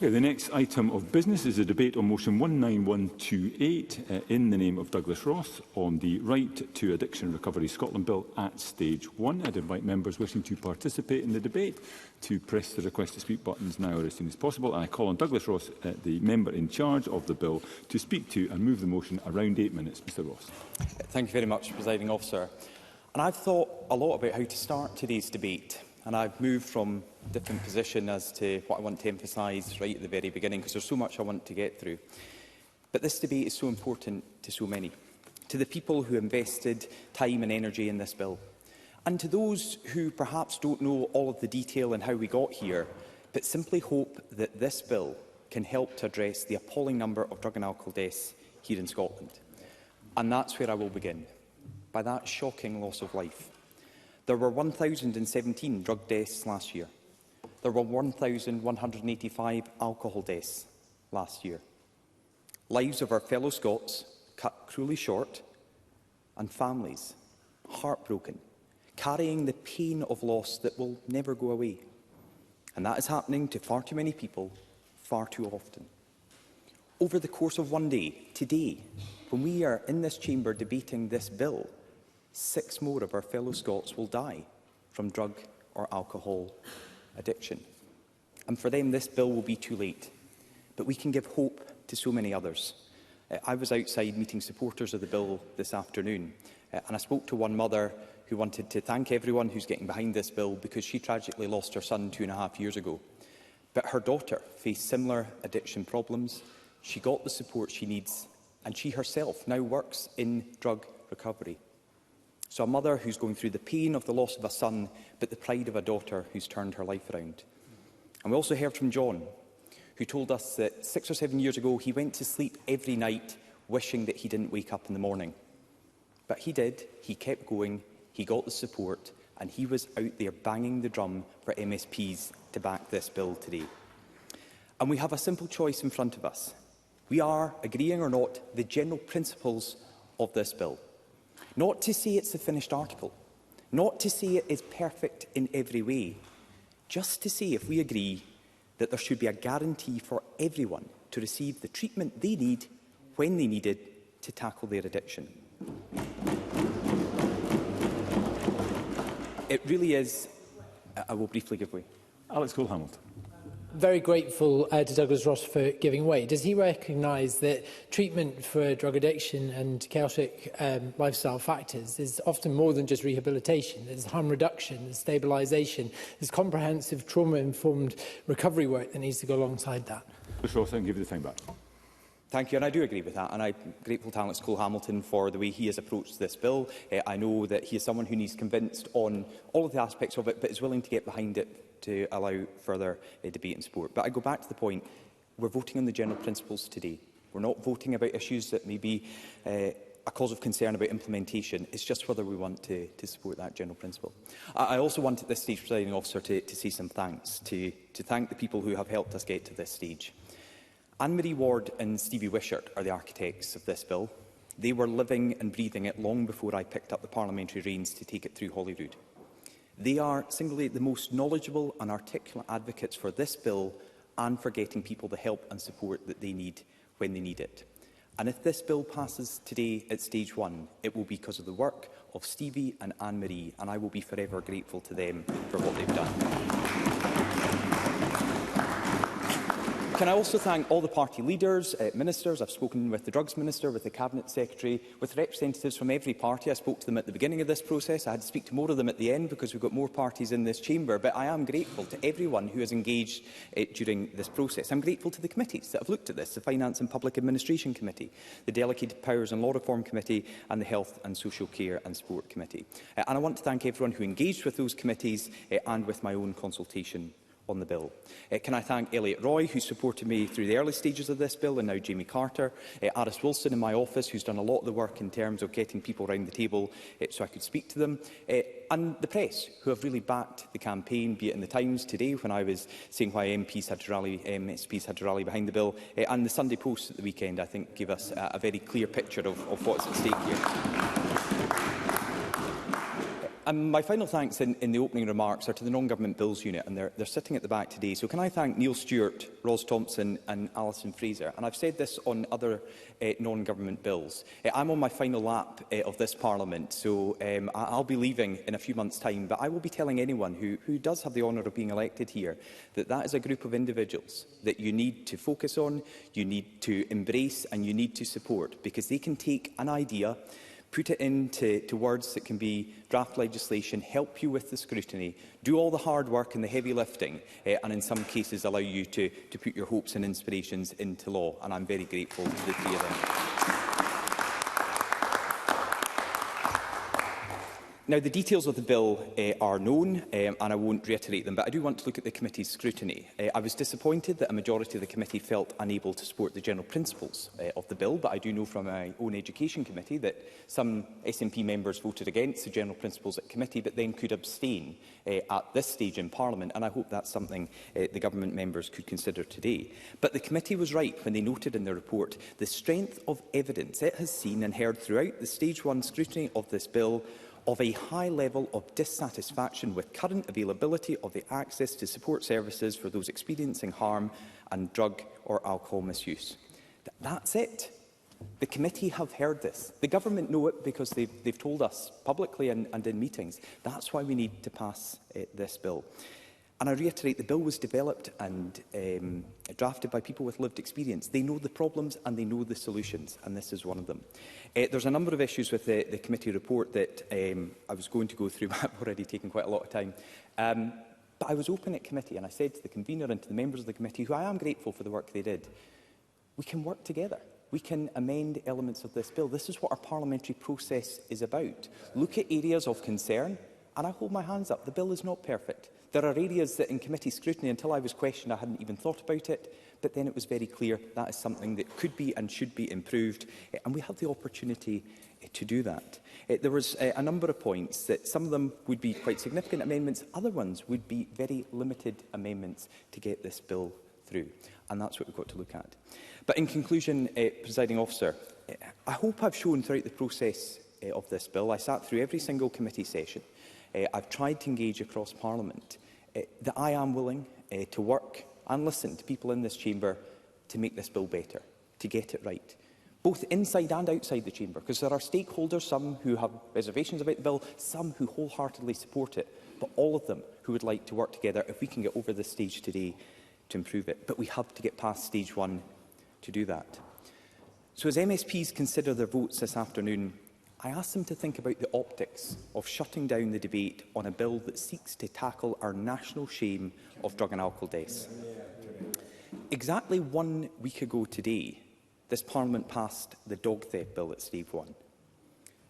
Okay, the next item of business is a debate on motion 19128 in the name of Douglas Ross on the Right to Addiction Recovery Scotland Bill at stage 1. I'd invite members wishing to participate in the debate to press the request to speak buttons now or as soon as possible. And I call on Douglas Ross, the member in charge of the bill, to speak to and move the motion around 8 minutes. Mr Ross. Thank you very much, Presiding Officer. And I've thought a lot about how to start today's debate. And I've moved from different position as to what I want to emphasise right at the very beginning, because there's so much I want to get through. But this debate is so important to so many, to the people who invested time and energy in this bill, and to those who perhaps don't know all of the detail and how we got here, but simply hope that this bill can help to address the appalling number of drug and alcohol deaths here in Scotland. And that's where I will begin, by that shocking loss of life. There were 1,017 drug deaths last year. There were 1,185 alcohol deaths last year. Lives of our fellow Scots cut cruelly short, and families heartbroken, carrying the pain of loss that will never go away. And that is happening to far too many people, far too often. Over the course of one day, today, when we are in this chamber debating this bill, 6 more of our fellow Scots will die from drug or alcohol addiction. And for them, this bill will be too late. But we can give hope to so many others. I was outside meeting supporters of the bill this afternoon, and I spoke to one mother who wanted to thank everyone who's getting behind this bill because she tragically lost her son 2.5 years ago. But her daughter faced similar addiction problems. She got the support she needs, and she herself now works in drug recovery. So a mother who's going through the pain of the loss of a son, but the pride of a daughter who's turned her life around. And we also heard from John, who told us that 6 or 7 years ago he went to sleep every night wishing that he didn't wake up in the morning. But he did, he kept going, he got the support, and he was out there banging the drum for MSPs to back this bill today. And we have a simple choice in front of us. We are, agreeing or not, the general principles of this bill. Not to say it's a finished article, not to say it is perfect in every way, just to say if we agree that there should be a guarantee for everyone to receive the treatment they need when they need it to tackle their addiction. It really is. I will briefly give way. Alex Cole-Hamilton. Very grateful to Douglas Ross for giving way. Does he recognise that treatment for drug addiction and chaotic lifestyle factors is often more than just rehabilitation? There's harm reduction, there's stabilisation, there's comprehensive trauma-informed recovery work that needs to go alongside that. Douglas Ross, I'll give you the time back. Thank you, and I do agree with that, and I'm grateful to Alex Cole-Hamilton for the way he has approached this bill. I know that he is someone who needs convinced on all of the aspects of it, but is willing to get behind it to allow further debate and support. But I go back to the point, we're voting on the general principles today. We're not voting about issues that may be a cause of concern about implementation. It's just whether we want to support that general principle. I also want at this stage, Presiding Officer, to say some thanks, to thank the people who have helped us get to this stage. Anne-Marie Ward and Stevie Wishart are the architects of this bill. They were living and breathing it long before I picked up the parliamentary reins to take it through Holyrood. They are singly the most knowledgeable and articulate advocates for this bill and for getting people the help and support that they need when they need it. And if this bill passes today at stage 1, it will be because of the work of Stevie and Anne-Marie, and I will be forever grateful to them for what they've done. Can I also thank all the party leaders, ministers. I've spoken with the Drugs Minister, with the Cabinet Secretary, with representatives from every party. I spoke to them at the beginning of this process. I had to speak to more of them at the end because we've got more parties in this chamber. But I am grateful to everyone who has engaged during this process. I'm grateful to the committees that have looked at this, the Finance and Public Administration Committee, the Delegated Powers and Law Reform Committee and the Health and Social Care and Sport Committee. And I want to thank everyone who engaged with those committees and with my own consultation on the bill. Can I thank Elliot Roy, who supported me through the early stages of this bill, and now Jamie Carter, Aris Wilson in my office, who's done a lot of the work in terms of getting people around the table so I could speak to them, and the press, who have really backed the campaign, be it in the Times today, when I was saying why MSPs had to rally behind the bill, and the Sunday Post at the weekend, I think, gave us a very clear picture of what's at stake here. And my final thanks in the opening remarks are to the Non-Government Bills Unit, and they're sitting at the back today. So can I thank Neil Stewart, Ros Thompson and Alison Fraser? And I've said this on other non-government bills. I'm on my final lap of this Parliament, so I'll be leaving in a few months' time, but I will be telling anyone who does have the honour of being elected here that that is a group of individuals that you need to focus on, you need to embrace and you need to support, because they can take an idea, put it into words that can be draft legislation, help you with the scrutiny, do all the hard work and the heavy lifting, and in some cases allow you to put your hopes and inspirations into law. And I'm very grateful to the three of them. Now, the details of the bill are known, and I won't reiterate them, but I do want to look at the committee's scrutiny. I was disappointed that a majority of the committee felt unable to support the general principles of the bill, but I do know from my own education committee that some SNP members voted against the general principles at committee, but then could abstain at this stage in Parliament, and I hope that's something the government members could consider today. But the committee was right when they noted in their report the strength of evidence it has seen and heard throughout the Stage 1 scrutiny of this bill of a high level of dissatisfaction with current availability of the access to support services for those experiencing harm and drug or alcohol misuse. That's it. The committee have heard this. The government know it because they've told us publicly and in meetings. That's why we need to pass this bill. And I reiterate, the bill was developed and drafted by people with lived experience. They know the problems and they know the solutions, and this is one of them. There's a number of issues with the committee report that I was going to go through, but I've already taken quite a lot of time. But I was open at committee, and I said to the convener and to the members of the committee, who I am grateful for the work they did, we can work together. We can amend elements of this bill. This is what our parliamentary process is about. Look at areas of concern, and I hold my hands up. The bill is not perfect. There are areas that in committee scrutiny, until I was questioned, I hadn't even thought about it, but then it was very clear that is something that could be and should be improved, and we have the opportunity to do that. There was a number of points that some of them would be quite significant amendments, other ones would be very limited amendments to get this bill through, and that's what we've got to look at. But in conclusion, Presiding Officer, I hope I've shown throughout the process of this bill, I sat through every single committee session, I've tried to engage across Parliament, that I am willing to work and listen to people in this chamber to make this bill better, to get it right, both inside and outside the chamber, because there are stakeholders, some who have reservations about the bill, some who wholeheartedly support it, but all of them who would like to work together if we can get over this stage today to improve it. But we have to get past stage 1 to do that. So as MSPs consider their votes this afternoon, I ask them to think about the optics of shutting down the debate on a bill that seeks to tackle our national shame of drug and alcohol deaths. Exactly 1 week ago today, this Parliament passed the dog theft bill at stage 1.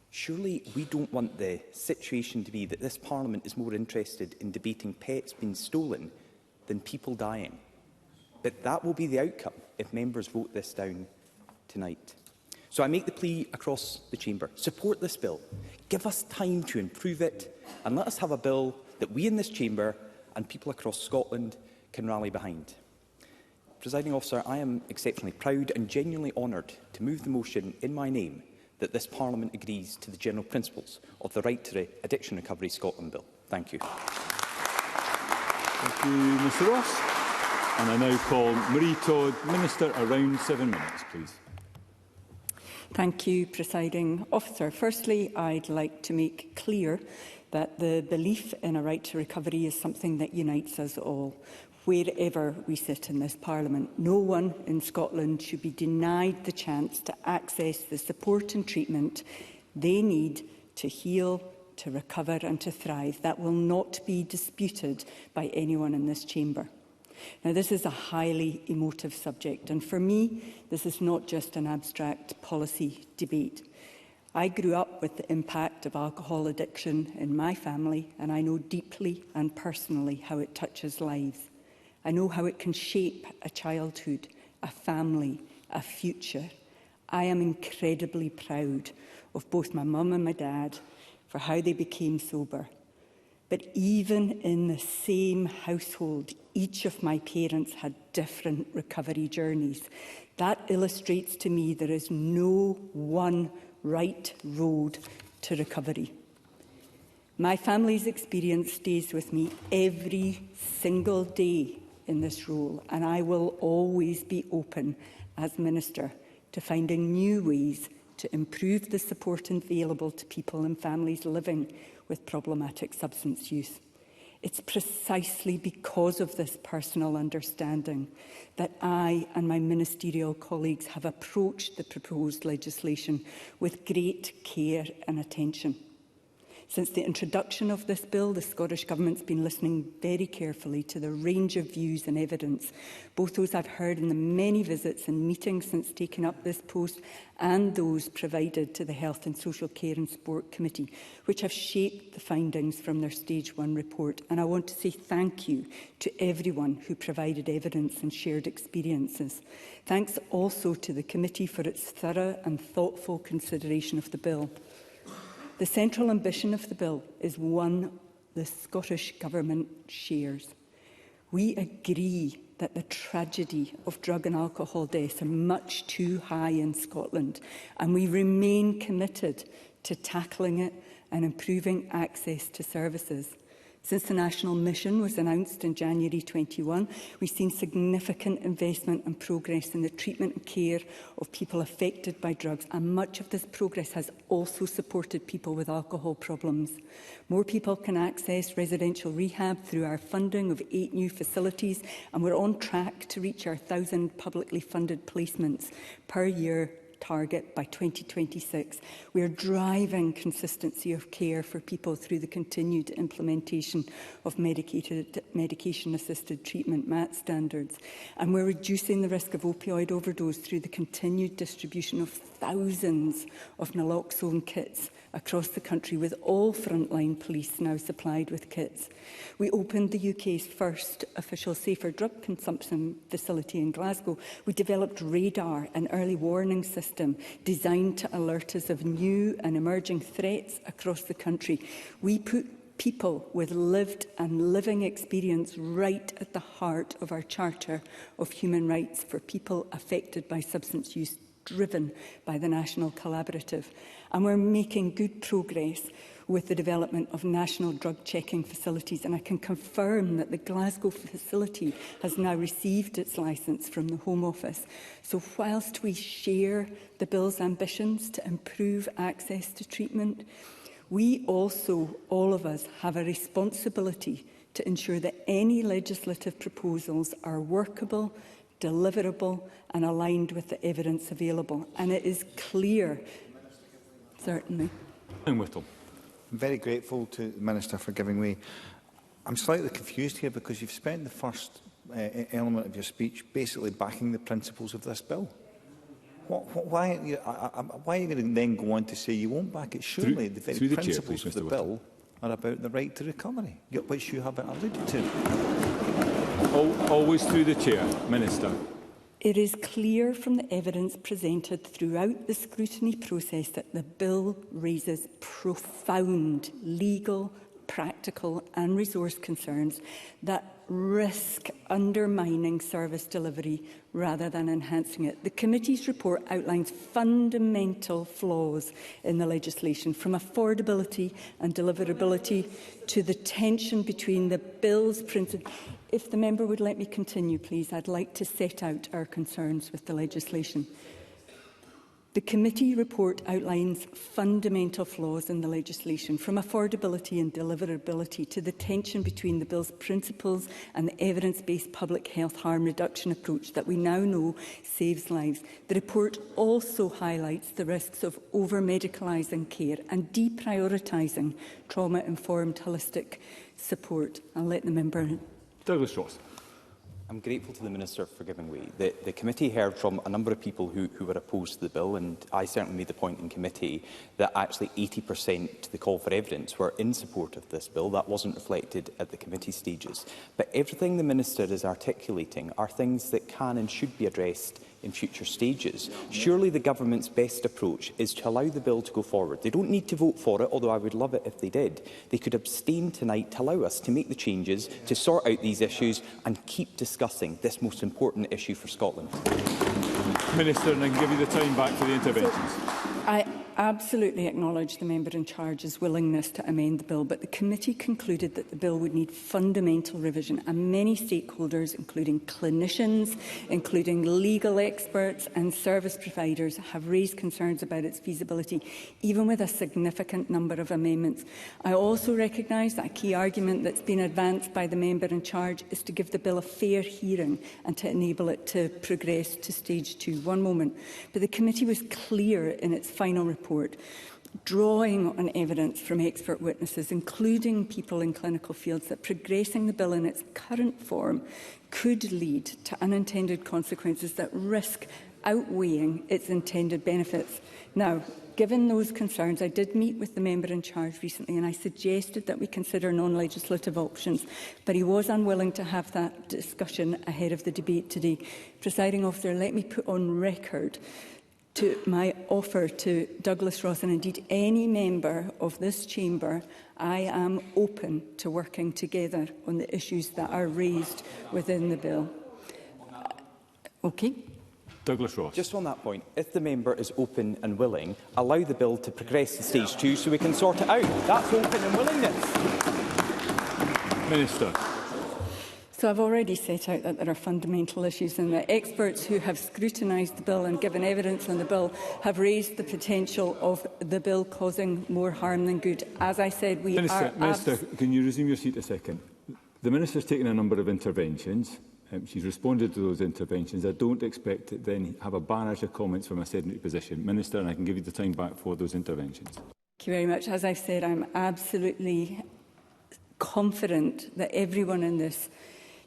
Surely we don't want the situation to be that this Parliament is more interested in debating pets being stolen than people dying. But that will be the outcome if members vote this down tonight. So I make the plea across the chamber. Support this bill. Give us time to improve it, and let us have a bill that we in this chamber and people across Scotland can rally behind. Presiding Officer, I am exceptionally proud and genuinely honoured to move the motion in my name that this Parliament agrees to the general principles of the Right to Addiction Recovery Scotland Bill. Thank you. Thank you, Mr Ross. And I now call Marie Todd, Minister, around 7 minutes, please. Thank you, Presiding Officer. Firstly, I'd like to make clear that the belief in a right to recovery is something that unites us all, wherever we sit in this Parliament. No one in Scotland should be denied the chance to access the support and treatment they need to heal, to recover and to thrive. That will not be disputed by anyone in this chamber. Now, this is a highly emotive subject, and for me, this is not just an abstract policy debate. I grew up with the impact of alcohol addiction in my family, and I know deeply and personally how it touches lives. I know how it can shape a childhood, a family, a future. I am incredibly proud of both my mum and my dad for how they became sober. But even in the same household, each of my parents had different recovery journeys. That illustrates to me there is no one right road to recovery. My family's experience stays with me every single day in this role, and I will always be open as Minister to finding new ways to improve the support available to people and families living with problematic substance use. It's precisely because of this personal understanding that I and my ministerial colleagues have approached the proposed legislation with great care and attention. Since the introduction of this bill, the Scottish Government's been listening very carefully to the range of views and evidence, both those I've heard in the many visits and meetings since taking up this post and those provided to the Health and Social Care and Sport Committee, which have shaped the findings from their Stage 1 report. And I want to say thank you to everyone who provided evidence and shared experiences. Thanks also to the committee for its thorough and thoughtful consideration of the bill. The central ambition of the bill is one the Scottish Government shares. We agree that the tragedy of drug and alcohol deaths are much too high in Scotland, and we remain committed to tackling it and improving access to services. Since the national mission was announced in January 21, we've seen significant investment and progress in the treatment and care of people affected by drugs, and much of this progress has also supported people with alcohol problems. More people can access residential rehab through our funding of 8 new facilities, and we're on track to reach our 1,000 publicly funded placements per year target by 2026. We are driving consistency of care for people through the continued implementation of medication-assisted treatment MAT standards, and we're reducing the risk of opioid overdose through the continued distribution of thousands of naloxone kits across the country, with all frontline police now supplied with kits. We opened the UK's first official safer drug consumption facility in Glasgow. We developed radar, an early warning system designed to alert us of new and emerging threats across the country. We put people with lived and living experience right at the heart of our Charter of Human Rights for people affected by substance use, driven by the National Collaborative. And we're making good progress with the development of national drug checking facilities, and I can confirm that the Glasgow facility has now received its licence from the Home Office. So whilst we share the bill's ambitions to improve access to treatment, we also, all of us, have a responsibility to ensure that any legislative proposals are workable, deliverable and aligned with the evidence available. And it is clear, certainly. Whittle. I'm very grateful to the Minister for giving way. I'm slightly confused here because you've spent the first element of your speech basically backing the principles of this bill. Why are you going to then go on to say you won't back it? Surely the very principles of the bill are about the right to recovery, which you haven't alluded to. Always through the chair. Minister. It is clear from the evidence presented throughout the scrutiny process that the bill raises profound legal, practical and resource concerns that risk undermining service delivery rather than enhancing it. The committee's report outlines fundamental flaws in the legislation, from affordability and deliverability to the tension between the bill's principles. If the member would let me continue, please, I'd like to set out our concerns with the legislation. The committee report outlines fundamental flaws in the legislation, from affordability and deliverability to the tension between the bill's principles and the evidence-based public health harm reduction approach that we now know saves lives. The report also highlights the risks of over-medicalising care and deprioritising trauma-informed holistic support. I'll let the member. Douglas Ross. I'm grateful to the Minister for giving way. The committee heard from a number of people who were opposed to the bill, and I certainly made the point in committee that actually 80% to the call for evidence were in support of this bill. That wasn't reflected at the committee stages. But everything the Minister is articulating are things that can and should be addressed in future stages. Surely the government's best approach is to allow the bill to go forward. They don't need to vote for it, although I would love it if they did. They could abstain tonight to allow us to make the changes, to sort out these issues and keep discussing this most important issue for Scotland. Minister, and I can give you the time back for the interventions. absolutely acknowledge the member in charge's willingness to amend the bill, but the committee concluded that the bill would need fundamental revision, and many stakeholders, including clinicians, including legal experts and service providers, have raised concerns about its feasibility, even with a significant number of amendments. I also recognise that a key argument that's been advanced by the member in charge is to give the bill a fair hearing and to enable it to progress to stage 2. One moment. But the committee was clear in its final report, drawing on evidence from expert witnesses, including people in clinical fields, that progressing the bill in its current form could lead to unintended consequences that risk outweighing its intended benefits. Now, given those concerns, I did meet with the member in charge recently, and I suggested that we consider non-legislative options, but he was unwilling to have that discussion ahead of the debate today. Presiding Officer, let me put on record to my offer to Douglas Ross and indeed any member of this chamber. I am open to working together on the issues that are raised within the bill. Okay. Douglas Ross. Just on that point, if the member is open and willing, allow the bill to progress to stage 2 so we can sort it out. That's open and willingness. Minister. So I've already set out that there are fundamental issues, and that experts who have scrutinised the bill and given evidence on the bill have raised the potential of the bill causing more harm than good. As I said, we Minister, can you resume your seat a second? The Minister has taken a number of interventions. She's responded to those interventions. I don't expect to then have a barrage of comments from a sedentary position. Minister, and I can give you the time back for those interventions. Thank you very much. As I've said, I'm absolutely confident that everyone in this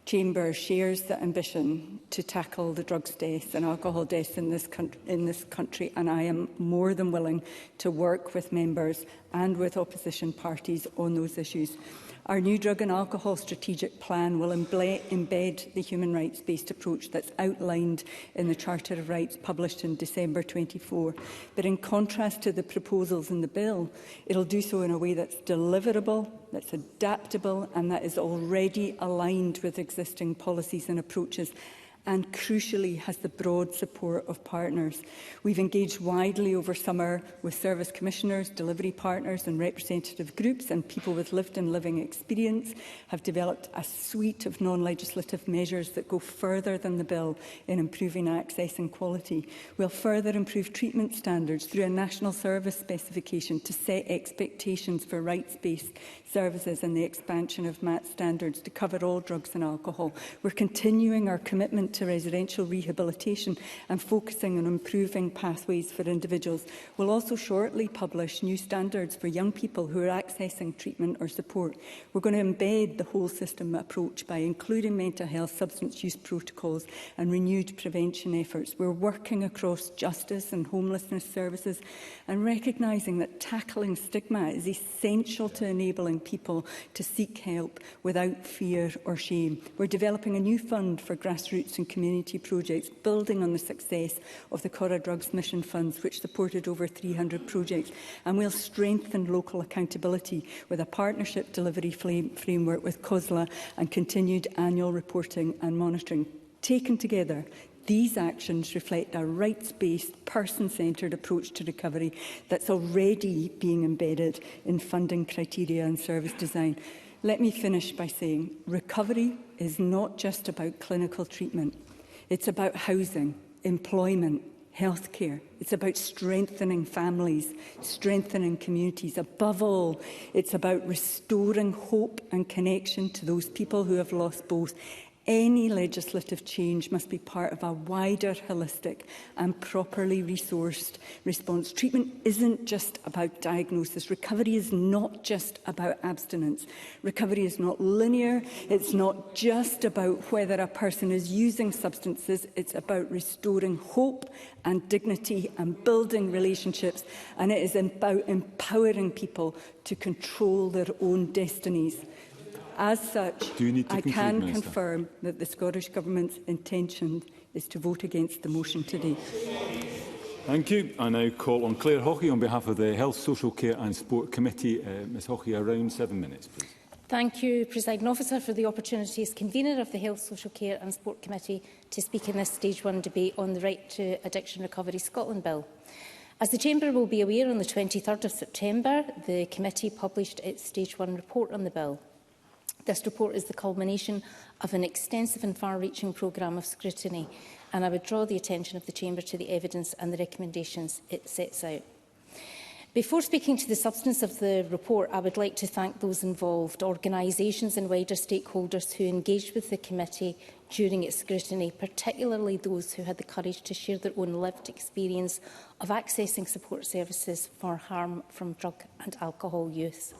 chamber shares the ambition to tackle the drugs deaths and alcohol deaths in this country, and I am more than willing to work with members and with opposition parties on those issues. Our new drug and alcohol strategic plan will embed the human rights-based approach that's outlined in the Charter of Rights published in December 24. But in contrast to the proposals in the bill, it will do so in a way that's deliverable, that's adaptable, and that is already aligned with existing policies and approaches, and crucially has the broad support of partners. We've engaged widely over summer with service commissioners, delivery partners and representative groups, and people with lived and living experience have developed a suite of non-legislative measures that go further than the bill in improving access and quality. We'll further improve treatment standards through a national service specification to set expectations for rights-based services and the expansion of MAT standards to cover all drugs and alcohol. We're continuing our commitment to residential rehabilitation and focusing on improving pathways for individuals. We'll also shortly publish new standards for young people who are accessing treatment or support. We're going to embed the whole system approach by including mental health, substance use protocols and renewed prevention efforts. We're working across justice and homelessness services and recognising that tackling stigma is essential to enabling people to seek help without fear or shame. We're developing a new fund for grassroots and community projects, building on the success of the Cora Drugs Mission Funds, which supported over 300 projects. And we'll strengthen local accountability with a partnership delivery framework with COSLA and continued annual reporting and monitoring. Taken together, these actions reflect a rights-based, person-centred approach to recovery that's already being embedded in funding criteria and service design. Let me finish by saying recovery is not just about clinical treatment. It's about housing, employment, healthcare. It's about strengthening families, strengthening communities. Above all, it's about restoring hope and connection to those people who have lost both. Any legislative change must be part of a wider, holistic and properly resourced response. Treatment isn't just about diagnosis. Recovery is not just about abstinence. Recovery is not linear. It's not just about whether a person is using substances. It's about restoring hope and dignity and building relationships. And it is about empowering people to control their own destinies. As such, I can confirm that the Scottish Government's intention is to vote against the motion today. Thank you. I now call on Claire Hockey on behalf of the Health, Social Care and Sport Committee. Ms Hockey, around 7 minutes, please. Thank you, Presiding Officer, for the opportunity as convener of the Health, Social Care and Sport Committee to speak in this Stage 1 debate on the Right to Addiction Recovery Scotland Bill. As the Chamber will be aware, on the 23rd of September, the committee published its Stage 1 report on the bill. This report is the culmination of an extensive and far-reaching programme of scrutiny, and I would draw the attention of the Chamber to the evidence and the recommendations it sets out. Before speaking to the substance of the report, I would like to thank those involved, organisations and wider stakeholders who engaged with the committee during its scrutiny, particularly those who had the courage to share their own lived experience of accessing support services for harm from drug and alcohol use.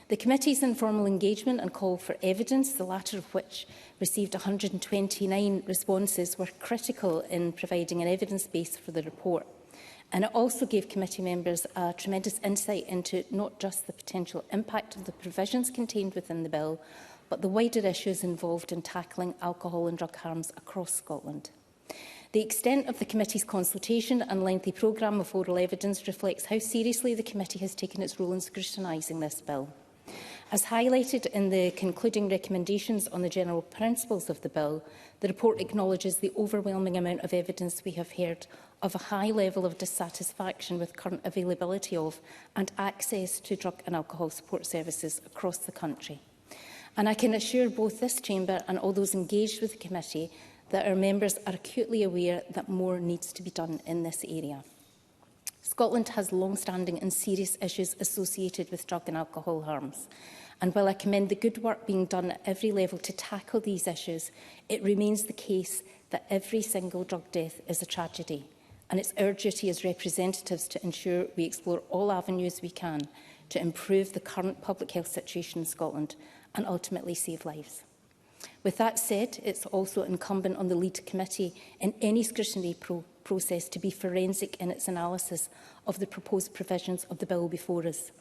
The committee's informal engagement and call for evidence, the latter of which received 129 responses, were critical in providing an evidence base for the report. And it also gave committee members a tremendous insight into not just the potential impact of the provisions contained within the bill, but the wider issues involved in tackling alcohol and drug harms across Scotland. The extent of the committee's consultation and lengthy programme of oral evidence reflects how seriously the committee has taken its role in scrutinising this bill. As highlighted in the concluding recommendations on the general principles of the bill, the report acknowledges the overwhelming amount of evidence we have heard of a high level of dissatisfaction with current availability of and access to drug and alcohol support services across the country. And I can assure both this Chamber and all those engaged with the committee that our members are acutely aware that more needs to be done in this area. Scotland has long-standing and serious issues associated with drug and alcohol harms. And while I commend the good work being done at every level to tackle these issues, it remains the case that every single drug death is a tragedy. And it's our duty as representatives to ensure we explore all avenues we can to improve the current public health situation in Scotland and ultimately save lives. With that said, it's also incumbent on the lead committee in any scrutiny process to be forensic in its analysis of the proposed provisions of the bill before us.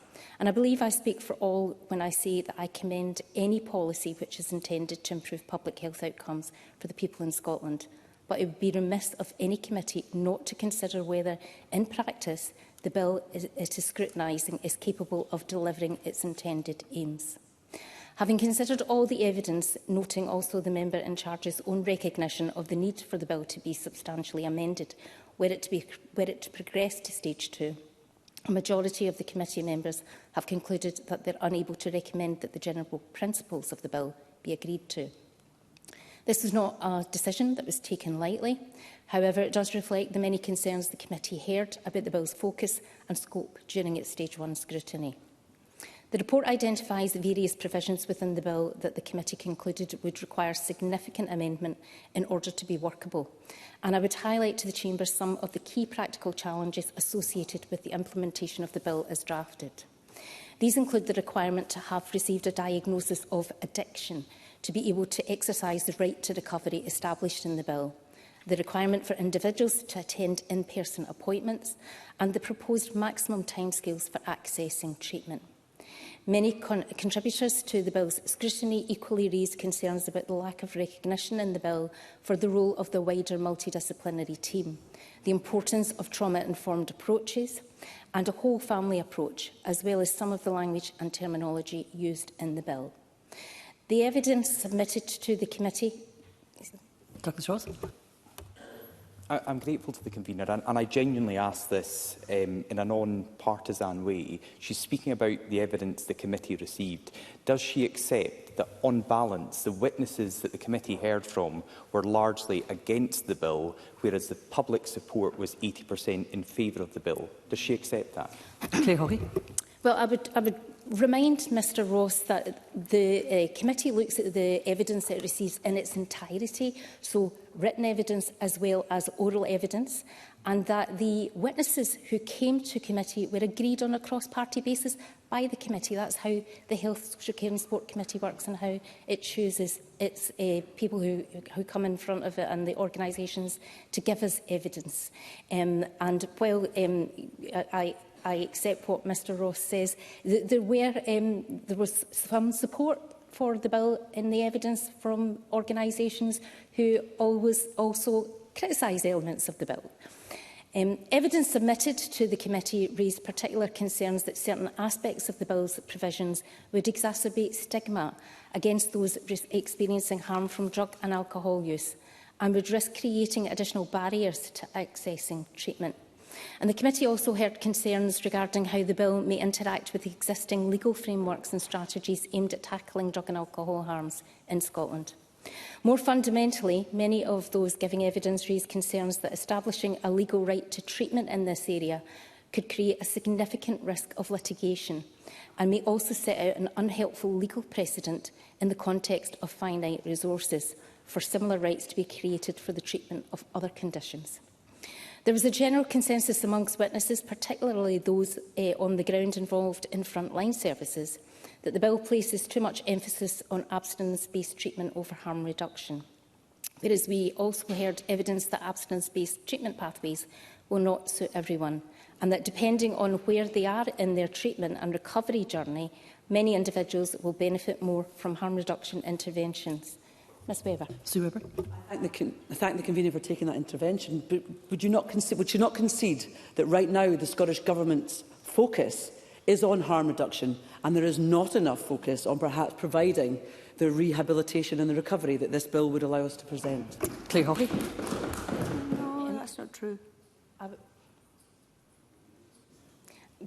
And I believe I speak for all when I say that I commend any policy which is intended to improve public health outcomes for the people in Scotland. But it would be remiss of any committee not to consider whether, in practice, the bill it is scrutinising is capable of delivering its intended aims. Having considered all the evidence, noting also the member in charge's own recognition of the need for the bill to be substantially amended were it to progress to stage 2, a majority of the committee members have concluded that they're unable to recommend that the general principles of the bill be agreed to. This was not a decision that was taken lightly. However, it does reflect the many concerns the committee heard about the bill's focus and scope during its stage 1 scrutiny. The report identifies various provisions within the bill that the committee concluded would require significant amendment in order to be workable. And I would highlight to the Chamber some of the key practical challenges associated with the implementation of the bill as drafted. These include the requirement to have received a diagnosis of addiction to be able to exercise the right to recovery established in the bill, the requirement for individuals to attend in-person appointments, and the proposed maximum timescales for accessing treatment. Many contributors to the bill's scrutiny equally raised concerns about the lack of recognition in the bill for the role of the wider multidisciplinary team, the importance of trauma-informed approaches and a whole family approach, as well as some of the language and terminology used in the bill. The evidence submitted to the committee... Douglas Ross. I'm grateful to the convener, and I genuinely ask this in a non-partisan way. She's speaking about the evidence the committee received. Does she accept that, on balance, the witnesses that the committee heard from were largely against the bill, whereas the public support was 80% in favour of the bill? Does she accept that? Claire Hoggy. Well, I would remind Mr Ross that the committee looks at the evidence that it receives in its entirety, so written evidence as well as oral evidence, and that the witnesses who came to committee were agreed on a cross-party basis by the committee. That's how the Health, Social Care and Sport Committee works and how it chooses its people who come in front of it and the organisations to give us evidence. And while I accept what Mr Ross says, there was some support for the bill in the evidence from organisations who always also criticise elements of the bill. Evidence submitted to the committee raised particular concerns that certain aspects of the bill's provisions would exacerbate stigma against those experiencing harm from drug and alcohol use and would risk creating additional barriers to accessing treatment. And the committee also heard concerns regarding how the bill may interact with the existing legal frameworks and strategies aimed at tackling drug and alcohol harms in Scotland. More fundamentally, many of those giving evidence raised concerns that establishing a legal right to treatment in this area could create a significant risk of litigation and may also set out an unhelpful legal precedent in the context of finite resources for similar rights to be created for the treatment of other conditions. There was a general consensus amongst witnesses, particularly those on the ground involved in frontline services, that the bill places too much emphasis on abstinence-based treatment over harm reduction. Whereas we also heard evidence that abstinence-based treatment pathways will not suit everyone, and that depending on where they are in their treatment and recovery journey, many individuals will benefit more from harm reduction interventions. Ms Weber. Sue Weber. I thank the convener for taking that intervention, but would you not concede that right now the Scottish Government's focus is on harm reduction and there is not enough focus on perhaps providing the rehabilitation and the recovery that this bill would allow us to present? Claire Hawley. No, that's not true.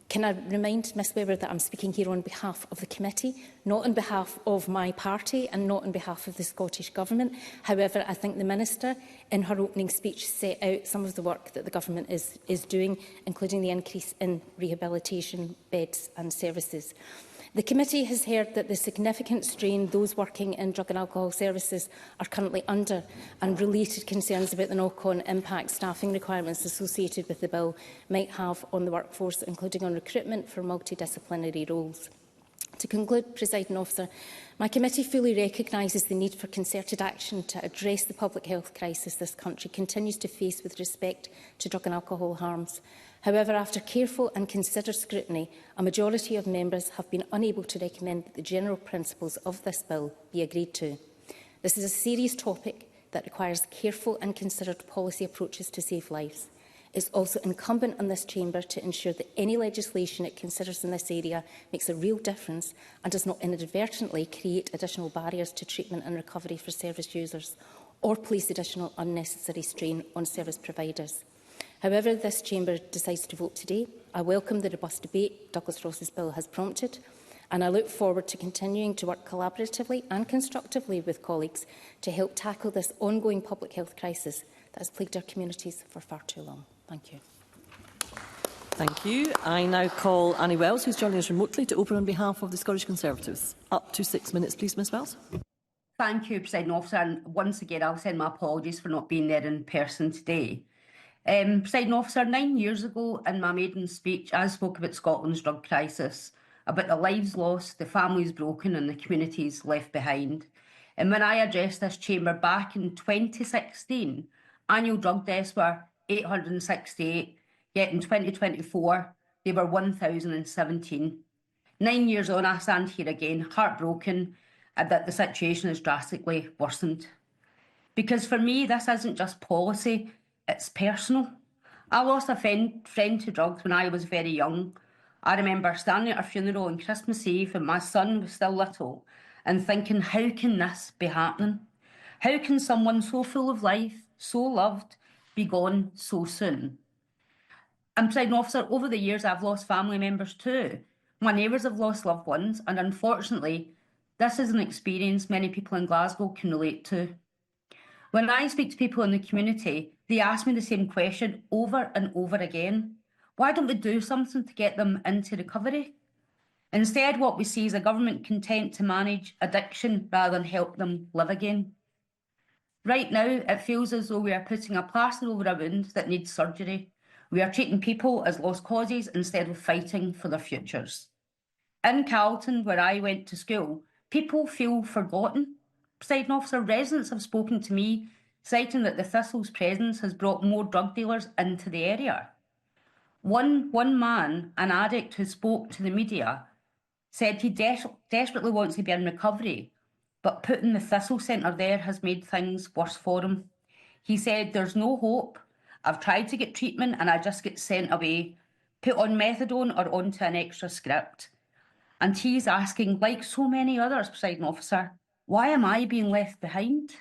Can I remind Ms Weber that I'm speaking here on behalf of the committee, not on behalf of my party and not on behalf of the Scottish Government. However, I think the Minister, in her opening speech, set out some of the work that the Government is doing, including the increase in rehabilitation beds and services. The committee has heard that the significant strain those working in drug and alcohol services are currently under and related concerns about the knock-on impact staffing requirements associated with the bill might have on the workforce, including on recruitment for multidisciplinary roles. To conclude, Presiding Officer, my committee fully recognises the need for concerted action to address the public health crisis this country continues to face with respect to drug and alcohol harms. However, after careful and considered scrutiny, a majority of members have been unable to recommend that the general principles of this bill be agreed to. This is a serious topic that requires careful and considered policy approaches to save lives. It is also incumbent on this chamber to ensure that any legislation it considers in this area makes a real difference and does not inadvertently create additional barriers to treatment and recovery for service users or place additional unnecessary strain on service providers. However this chamber decides to vote today, I welcome the robust debate Douglas Ross's bill has prompted, and I look forward to continuing to work collaboratively and constructively with colleagues to help tackle this ongoing public health crisis that has plagued our communities for far too long. Thank you. Thank you. I now call Annie Wells, who's joining us remotely, to open on behalf of the Scottish Conservatives. Up to 6 minutes, please, Ms Wells. Thank you, Presiding Officer, and once again I'll send my apologies for not being there in person today. Presiding Officer, 9 years ago in my maiden speech I spoke about Scotland's drug crisis, about the lives lost, the families broken and the communities left behind. And when I addressed this chamber back in 2016, annual drug deaths were 868, yet in 2024 they were 1,017. 9 years on, I stand here again, heartbroken that the situation has drastically worsened. Because for me, this isn't just policy, it's personal. I lost a friend to drugs when I was very young. I remember standing at her funeral on Christmas Eve when my son was still little and thinking, how can this be happening? How can someone so full of life, so loved, be gone so soon? And Presiding Officer, over the years I've lost family members too. My neighbours have lost loved ones, and unfortunately this is an experience many people in Glasgow can relate to. When I speak to people in the community, they ask me the same question over and over again. Why don't we do something to get them into recovery? Instead, what we see is a government content to manage addiction rather than help them live again. Right now, it feels as though we are putting a plaster over a wound that needs surgery. We are treating people as lost causes instead of fighting for their futures. In Carlton, where I went to school, people feel forgotten. Presiding Officer, residents have spoken to me, citing that the Thistle's presence has brought more drug dealers into the area. One man, an addict who spoke to the media, said he desperately wants to be in recovery, but putting the Thistle Centre there has made things worse for him. He said, there's no hope. I've tried to get treatment and I just get sent away, put on methadone or onto an extra script. And he's asking, like so many others, Presiding Officer, why am I being left behind?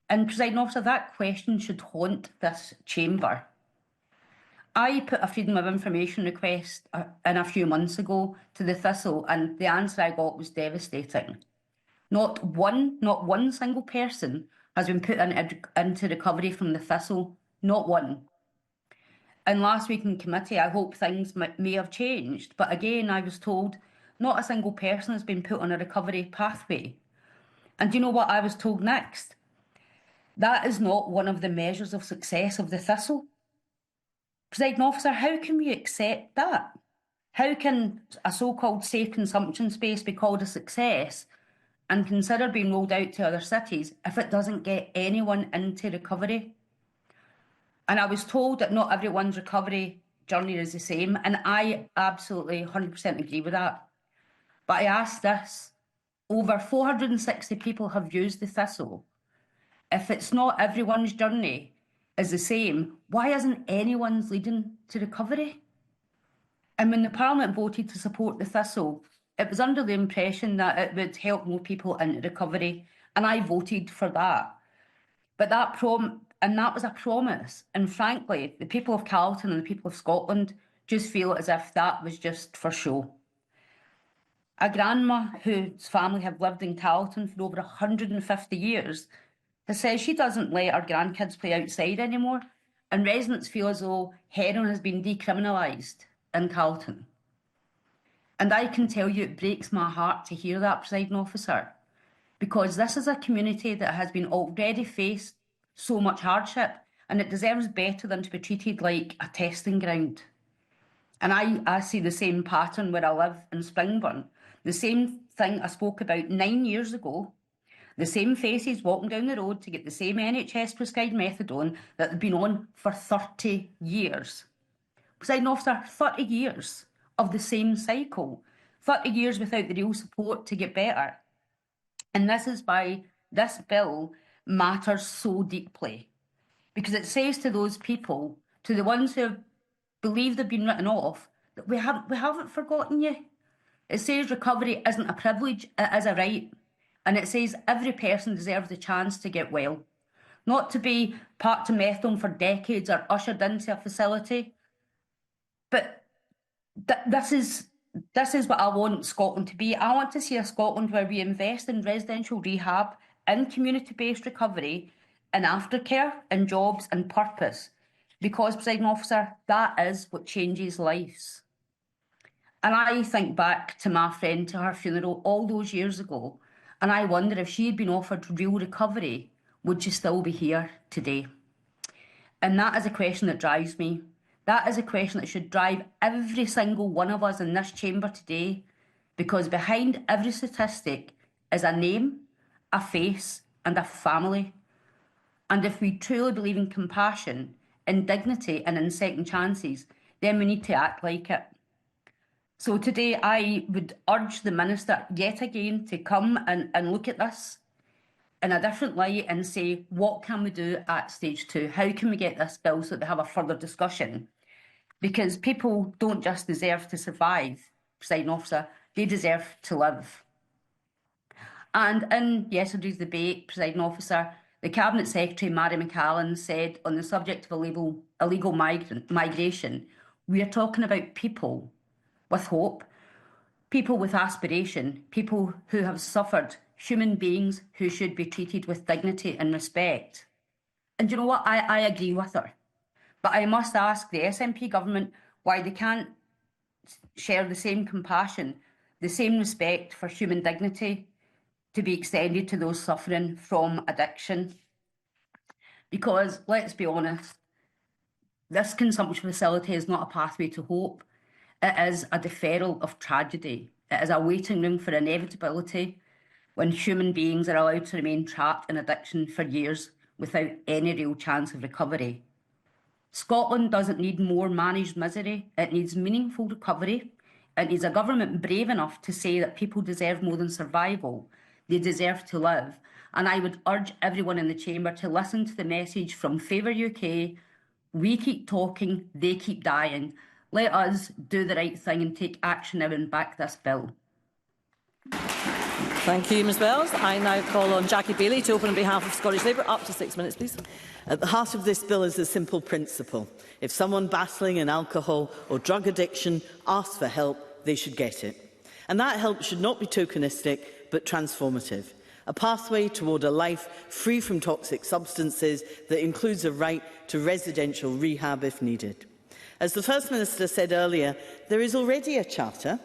And Presiding Officer, that question should haunt this chamber. I put a Freedom of Information request in a few months ago to the Thistle, and the answer I got was devastating. Not one single person has been put into recovery from the Thistle. Not one. And last week in committee, I hope things may have changed. But again, I was told not a single person has been put on a recovery pathway. And do you know what I was told next? That is not one of the measures of success of the Thistle. Presiding Officer, how can we accept that? How can a so-called safe consumption space be called a success and consider being rolled out to other cities if it doesn't get anyone into recovery? And I was told that not everyone's recovery journey is the same, and I absolutely 100% agree with that. But I ask this, over 460 people have used the Thistle. If it's not everyone's journey is the same, why isn't anyone's leading to recovery? And when the Parliament voted to support the Thistle, it was under the impression that it would help more people into recovery, and I voted for that. But that was a promise, and frankly, the people of Carlton and the people of Scotland just feel as if that was just for show. A grandma whose family have lived in Carlton for over 150 years has said she doesn't let her grandkids play outside anymore, and residents feel as though heroin has been decriminalised in Carlton. And I can tell you it breaks my heart to hear that, Presiding Officer, because this is a community that has been already faced so much hardship, and it deserves better than to be treated like a testing ground. And I see the same pattern where I live in Springburn. The same thing I spoke about 9 years ago. The same faces walking down the road to get the same NHS prescribed methadone that they've been on for 30 years. Presiding Officer, 30 years of the same cycle. 30 years without the real support to get better. And this is why this bill matters so deeply. Because it says to those people, to the ones who believe they've been written off, that we haven't forgotten you. It says recovery isn't a privilege, it is a right. And it says every person deserves the chance to get well. Not to be parked to methadone for decades or ushered into a facility. But this is what I want Scotland to be. I want to see a Scotland where we invest in residential rehab, in community-based recovery, in aftercare, in jobs and purpose. Because, Presiding Officer, that is what changes lives. And I think back to my friend, to her funeral all those years ago, and I wonder if she had been offered real recovery, would she still be here today? And that is a question that drives me. That is a question that should drive every single one of us in this chamber today, because behind every statistic is a name, a face and a family. And if we truly believe in compassion, in dignity and in second chances, then we need to act like it. So today I would urge the Minister yet again to come and look at this in a different light and say, what can we do at stage 2? How can we get this bill so that we have a further discussion? Because people don't just deserve to survive, Presiding Officer, they deserve to live. And in yesterday's debate, Presiding Officer, the Cabinet Secretary, Mary McCallan, said on the subject of illegal migration, we are talking about people with hope, people with aspiration, people who have suffered, human beings who should be treated with dignity and respect. And you know what? I agree with her. But I must ask the SNP government why they can't share the same compassion, the same respect for human dignity to be extended to those suffering from addiction. Because, let's be honest, this consumption facility is not a pathway to hope. It is a deferral of tragedy. It is a waiting room for inevitability when human beings are allowed to remain trapped in addiction for years without any real chance of recovery. Scotland doesn't need more managed misery. It needs meaningful recovery. It needs a government brave enough to say that people deserve more than survival. They deserve to live. And I would urge everyone in the chamber to listen to the message from Favour UK. We keep talking, they keep dying. Let us do the right thing and take action now and back this bill. Thank you, Ms Wells. I now call on Jackie Bailey to open on behalf of Scottish Labour. Up to 6 minutes, please. At the heart of this bill is a simple principle. If someone battling an alcohol or drug addiction asks for help, they should get it. And that help should not be tokenistic, but transformative. A pathway toward a life free from toxic substances that includes a right to residential rehab if needed. As the First Minister said earlier, there is already a charter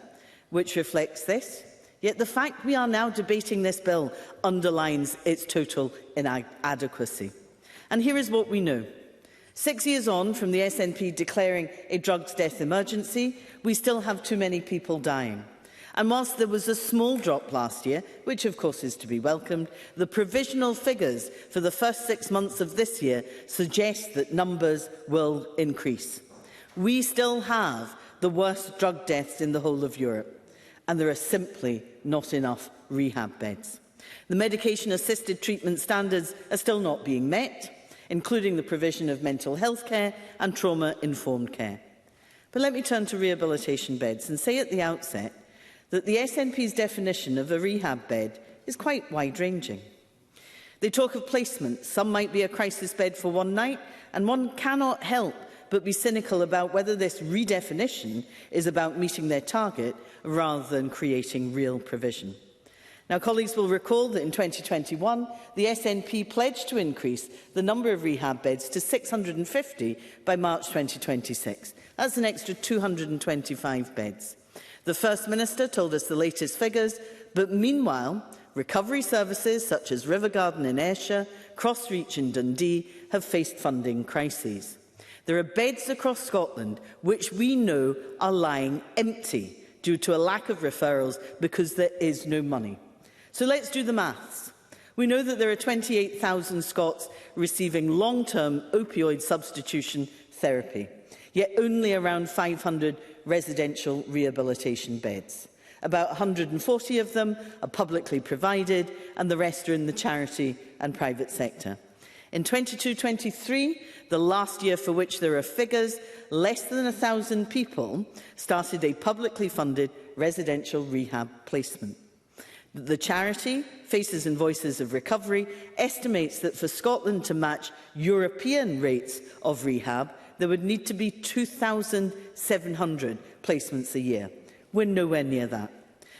which reflects this, yet the fact we are now debating this bill underlines its total inadequacy. And here is what we know. 6 years on from the SNP declaring a drugs death emergency, we still have too many people dying. And whilst there was a small drop last year, which of course is to be welcomed, the provisional figures for the first 6 months of this year suggest that numbers will increase. We still have the worst drug deaths in the whole of Europe, and there are simply not enough rehab beds. The medication-assisted treatment standards are still not being met, including the provision of mental health care and trauma-informed care. But let me turn to rehabilitation beds and say at the outset that the SNP's definition of a rehab bed is quite wide-ranging. They talk of placement. Some might be a crisis bed for one night, and one cannot help but be cynical about whether this redefinition is about meeting their target rather than creating real provision. Now, colleagues will recall that in 2021, the SNP pledged to increase the number of rehab beds to 650 by March 2026. That's an extra 225 beds. The First Minister told us the latest figures, but meanwhile, recovery services such as River Garden in Ayrshire, Crossreach in Dundee have faced funding crises. There are beds across Scotland which we know are lying empty due to a lack of referrals because there is no money. So let's do the maths. We know that there are 28,000 Scots receiving long-term opioid substitution therapy, yet only around 500 residential rehabilitation beds. About 140 of them are publicly provided, and the rest are in the charity and private sector. In 22-23, the last year for which there are figures, less than 1,000 people started a publicly funded residential rehab placement. The charity, Faces and Voices of Recovery, estimates that for Scotland to match European rates of rehab, there would need to be 2,700 placements a year. We're nowhere near that.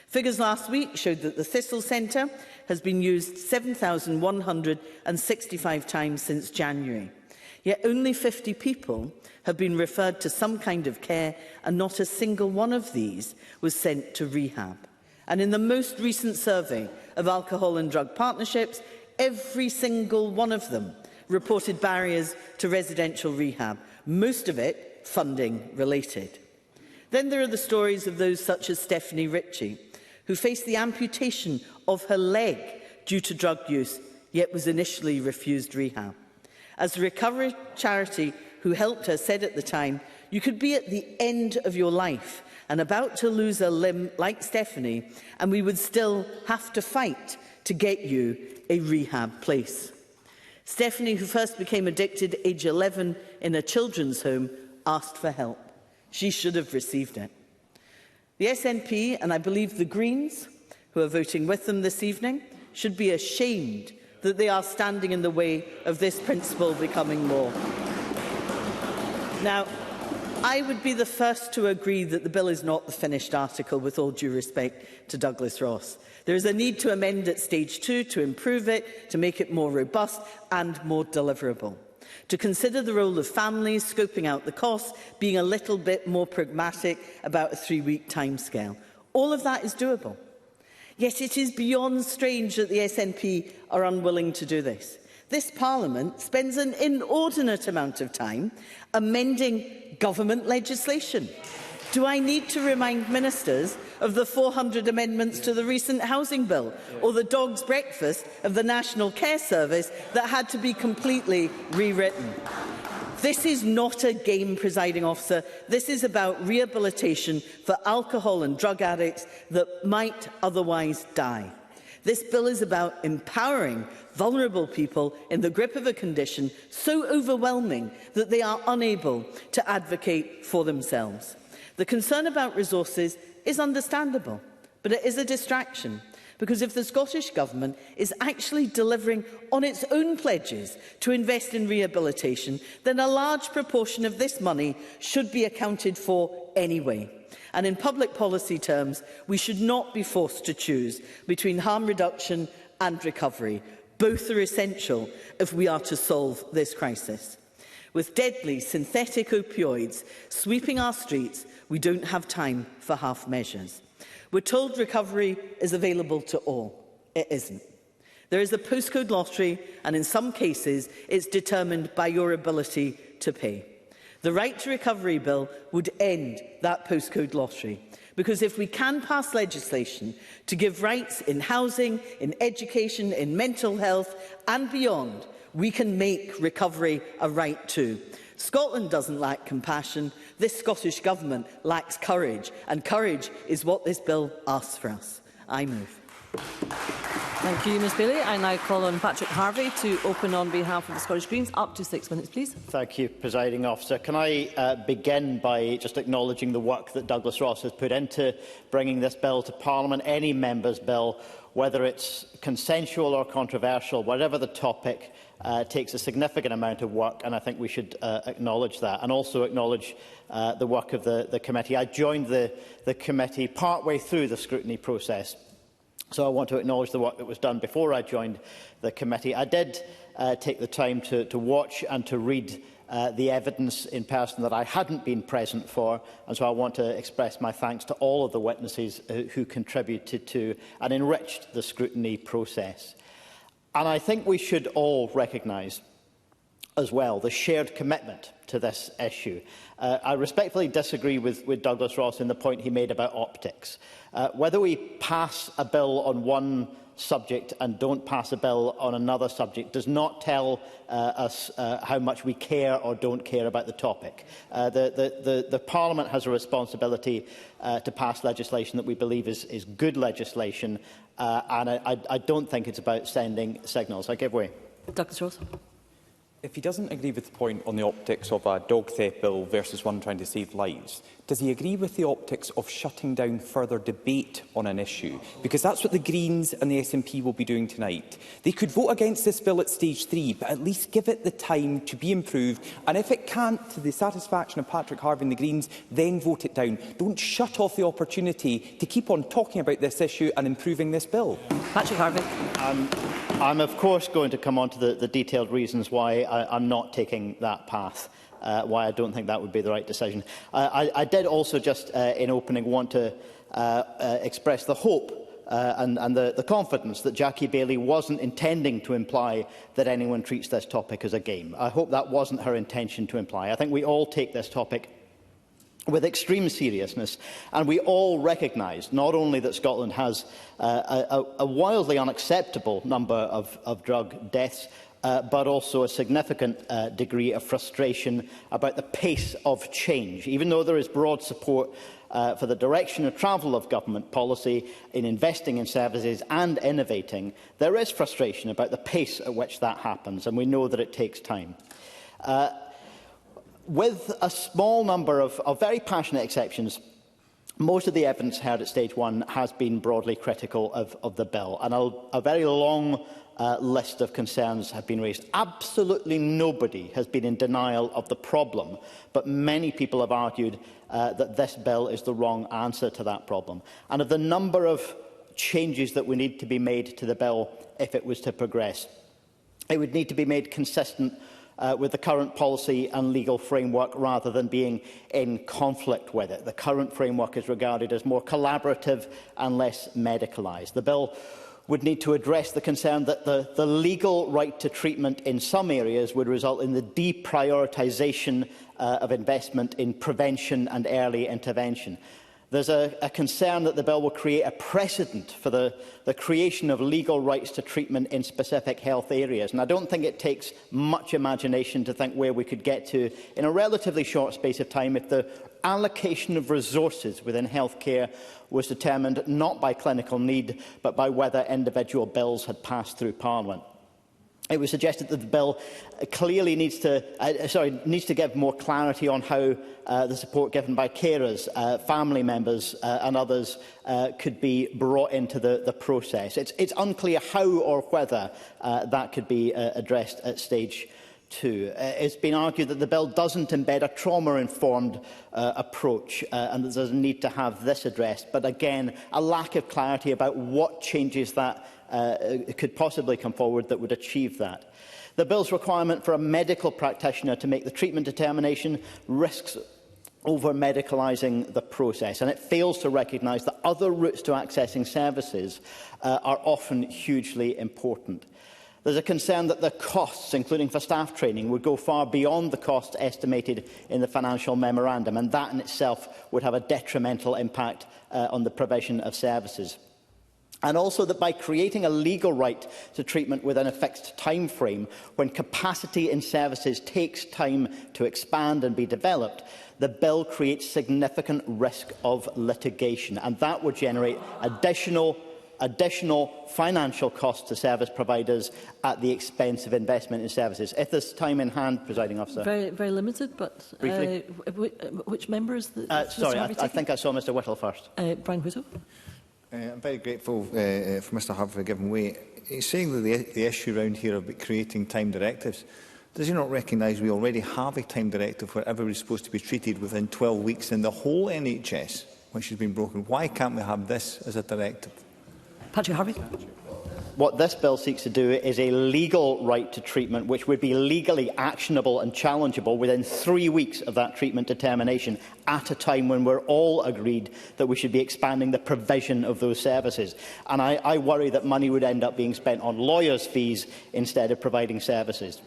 Figures last week showed that the Thistle Centre has been used 7,165 times since January. Yet only 50 people have been referred to some kind of care, and not a single one of these was sent to rehab. And in the most recent survey of alcohol and drug partnerships, every single one of them reported barriers to residential rehab, most of it funding related. Then there are the stories of those such as Stephanie Ritchie, who faced the amputation of her leg due to drug use, yet was initially refused rehab. As the recovery charity who helped her said at the time, "You could be at the end of your life and about to lose a limb like Stephanie, and we would still have to fight to get you a rehab place." Stephanie, who first became addicted at age 11 in a children's home, asked for help. She should have received it. The SNP, and I believe the Greens, who are voting with them this evening, should be ashamed that they are standing in the way of this principle becoming law. Now, I would be the first to agree that the bill is not the finished article, with all due respect to Douglas Ross. There is a need to amend at stage 2 to improve it, to make it more robust and more deliverable. To consider the role of families, scoping out the costs, being a little bit more pragmatic about a 3-week timescale. All of that is doable. Yet it is beyond strange that the SNP are unwilling to do this. This Parliament spends an inordinate amount of time amending government legislation. Do I need to remind ministers of the 400 amendments to the recent housing bill, or the dog's breakfast of the National Care Service that had to be completely rewritten? This is not a game, presiding officer. This is about rehabilitation for alcohol and drug addicts that might otherwise die. This bill is about empowering vulnerable people in the grip of a condition so overwhelming that they are unable to advocate for themselves. The concern about resources is understandable, but it is a distraction. Because if the Scottish Government is actually delivering on its own pledges to invest in rehabilitation, then a large proportion of this money should be accounted for anyway. And in public policy terms, we should not be forced to choose between harm reduction and recovery. Both are essential if we are to solve this crisis. With deadly synthetic opioids sweeping our streets, we don't have time for half measures. We're told recovery is available to all. It isn't. There is a postcode lottery, and in some cases, it's determined by your ability to pay. The Right to Recovery Bill would end that postcode lottery, because if we can pass legislation to give rights in housing, in education, in mental health and beyond, we can make recovery a right too. Scotland doesn't lack compassion. This Scottish Government lacks courage, and courage is what this bill asks for us. I move. Thank you, Ms Bailey. I now call on Patrick Harvey to open on behalf of the Scottish Greens. Up to 6 minutes, please. Thank you, Presiding Officer. Can I begin by just acknowledging the work that Douglas Ross has put into bringing this bill to Parliament. Any member's bill, whether it's consensual or controversial, whatever the topic, takes a significant amount of work, and I think we should acknowledge that, and also acknowledge the work of the committee. I joined the committee partway through the scrutiny process, so I want to acknowledge the work that was done before I joined the committee. I did take the time to watch and to read the evidence in person that I hadn't been present for, and so I want to express my thanks to all of the witnesses who contributed to and enriched the scrutiny process. And I think we should all recognise as well the shared commitment to this issue. I respectfully disagree with Douglas Ross in the point he made about optics. Whether we pass a bill on one subject and don't pass a bill on another subject does not tell us how much we care or don't care about the topic. The Parliament has a responsibility to pass legislation that we believe is good legislation, and I don't think it's about sending signals. I give way. Douglas Ross. If he doesn't agree with the point on the optics of a dog theft bill versus one trying to save lives, does he agree with the optics of shutting down further debate on an issue? Because that's what the Greens and the SNP will be doing tonight. They could vote against this bill at stage 3, but at least give it the time to be improved. And if it can't, to the satisfaction of Patrick Harvey and the Greens, then vote it down. Don't shut off the opportunity to keep on talking about this issue and improving this bill. Patrick Harvey. I'm of course going to come on to the detailed reasons why I'm not taking that path. Why I don't think that would be the right decision. I did also just, in opening, want to express the hope and the confidence that Jackie Bailey wasn't intending to imply that anyone treats this topic as a game. I hope that wasn't her intention to imply. I think we all take this topic with extreme seriousness, and we all recognise not only that Scotland has a wildly unacceptable number of drug deaths, but also a significant degree of frustration about the pace of change. Even though there is broad support for the direction of travel of government policy in investing in services and innovating, there is frustration about the pace at which that happens, and we know that it takes time. With a small number of very passionate exceptions, most of the evidence heard at stage 1 has been broadly critical of the bill, and a very long list of concerns have been raised. Absolutely nobody has been in denial of the problem, but many people have argued that this bill is the wrong answer to that problem. And of the number of changes that would need to be made to the bill if it was to progress, it would need to be made consistent with the current policy and legal framework rather than being in conflict with it. The current framework is regarded as more collaborative and less medicalised. The bill would need to address the concern that the legal right to treatment in some areas would result in the deprioritisation of investment in prevention and early intervention. There's a concern that the bill will create a precedent for the creation of legal rights to treatment in specific health areas. And I don't think it takes much imagination to think where we could get to in a relatively short space of time if the allocation of resources within healthcare was determined not by clinical need, but by whether individual bills had passed through Parliament. it was suggested that the bill clearly needs to give more clarity on how the support given by carers, family members and others could be brought into the process. It's unclear how or whether that could be addressed at stage 2. It's been argued that the bill doesn't embed a trauma-informed approach and that there's a need to have this addressed. But again, a lack of clarity about what changes that could possibly come forward that would achieve that. The bill's requirement for a medical practitioner to make the treatment determination risks over-medicalising the process, and it fails to recognise that other routes to accessing services are often hugely important. There's a concern that the costs, including for staff training, would go far beyond the costs estimated in the financial memorandum, and that in itself would have a detrimental impact on the provision of services. And also that by creating a legal right to treatment within a fixed time frame, when capacity in services takes time to expand and be developed, the bill creates significant risk of litigation, and that would generate additional financial costs to service providers at the expense of investment in services. If there's time in hand, Presiding Officer. Very, very limited, but briefly. Which member is the? Sorry, I think I saw Mr Whittle first. Brian Whittle. I'm very grateful for Mr Hub for giving way. He's saying that the issue around here about creating time directives, does he not recognise we already have a time directive where everybody is supposed to be treated within 12 weeks in the whole NHS, which has been broken? Why can't we have this as a directive? Patrick Harvey. What this bill seeks to do is a legal right to treatment which would be legally actionable and challengeable within 3 weeks of that treatment determination, at a time when we're all agreed that we should be expanding the provision of those services. And I worry that money would end up being spent on lawyers' fees instead of providing services.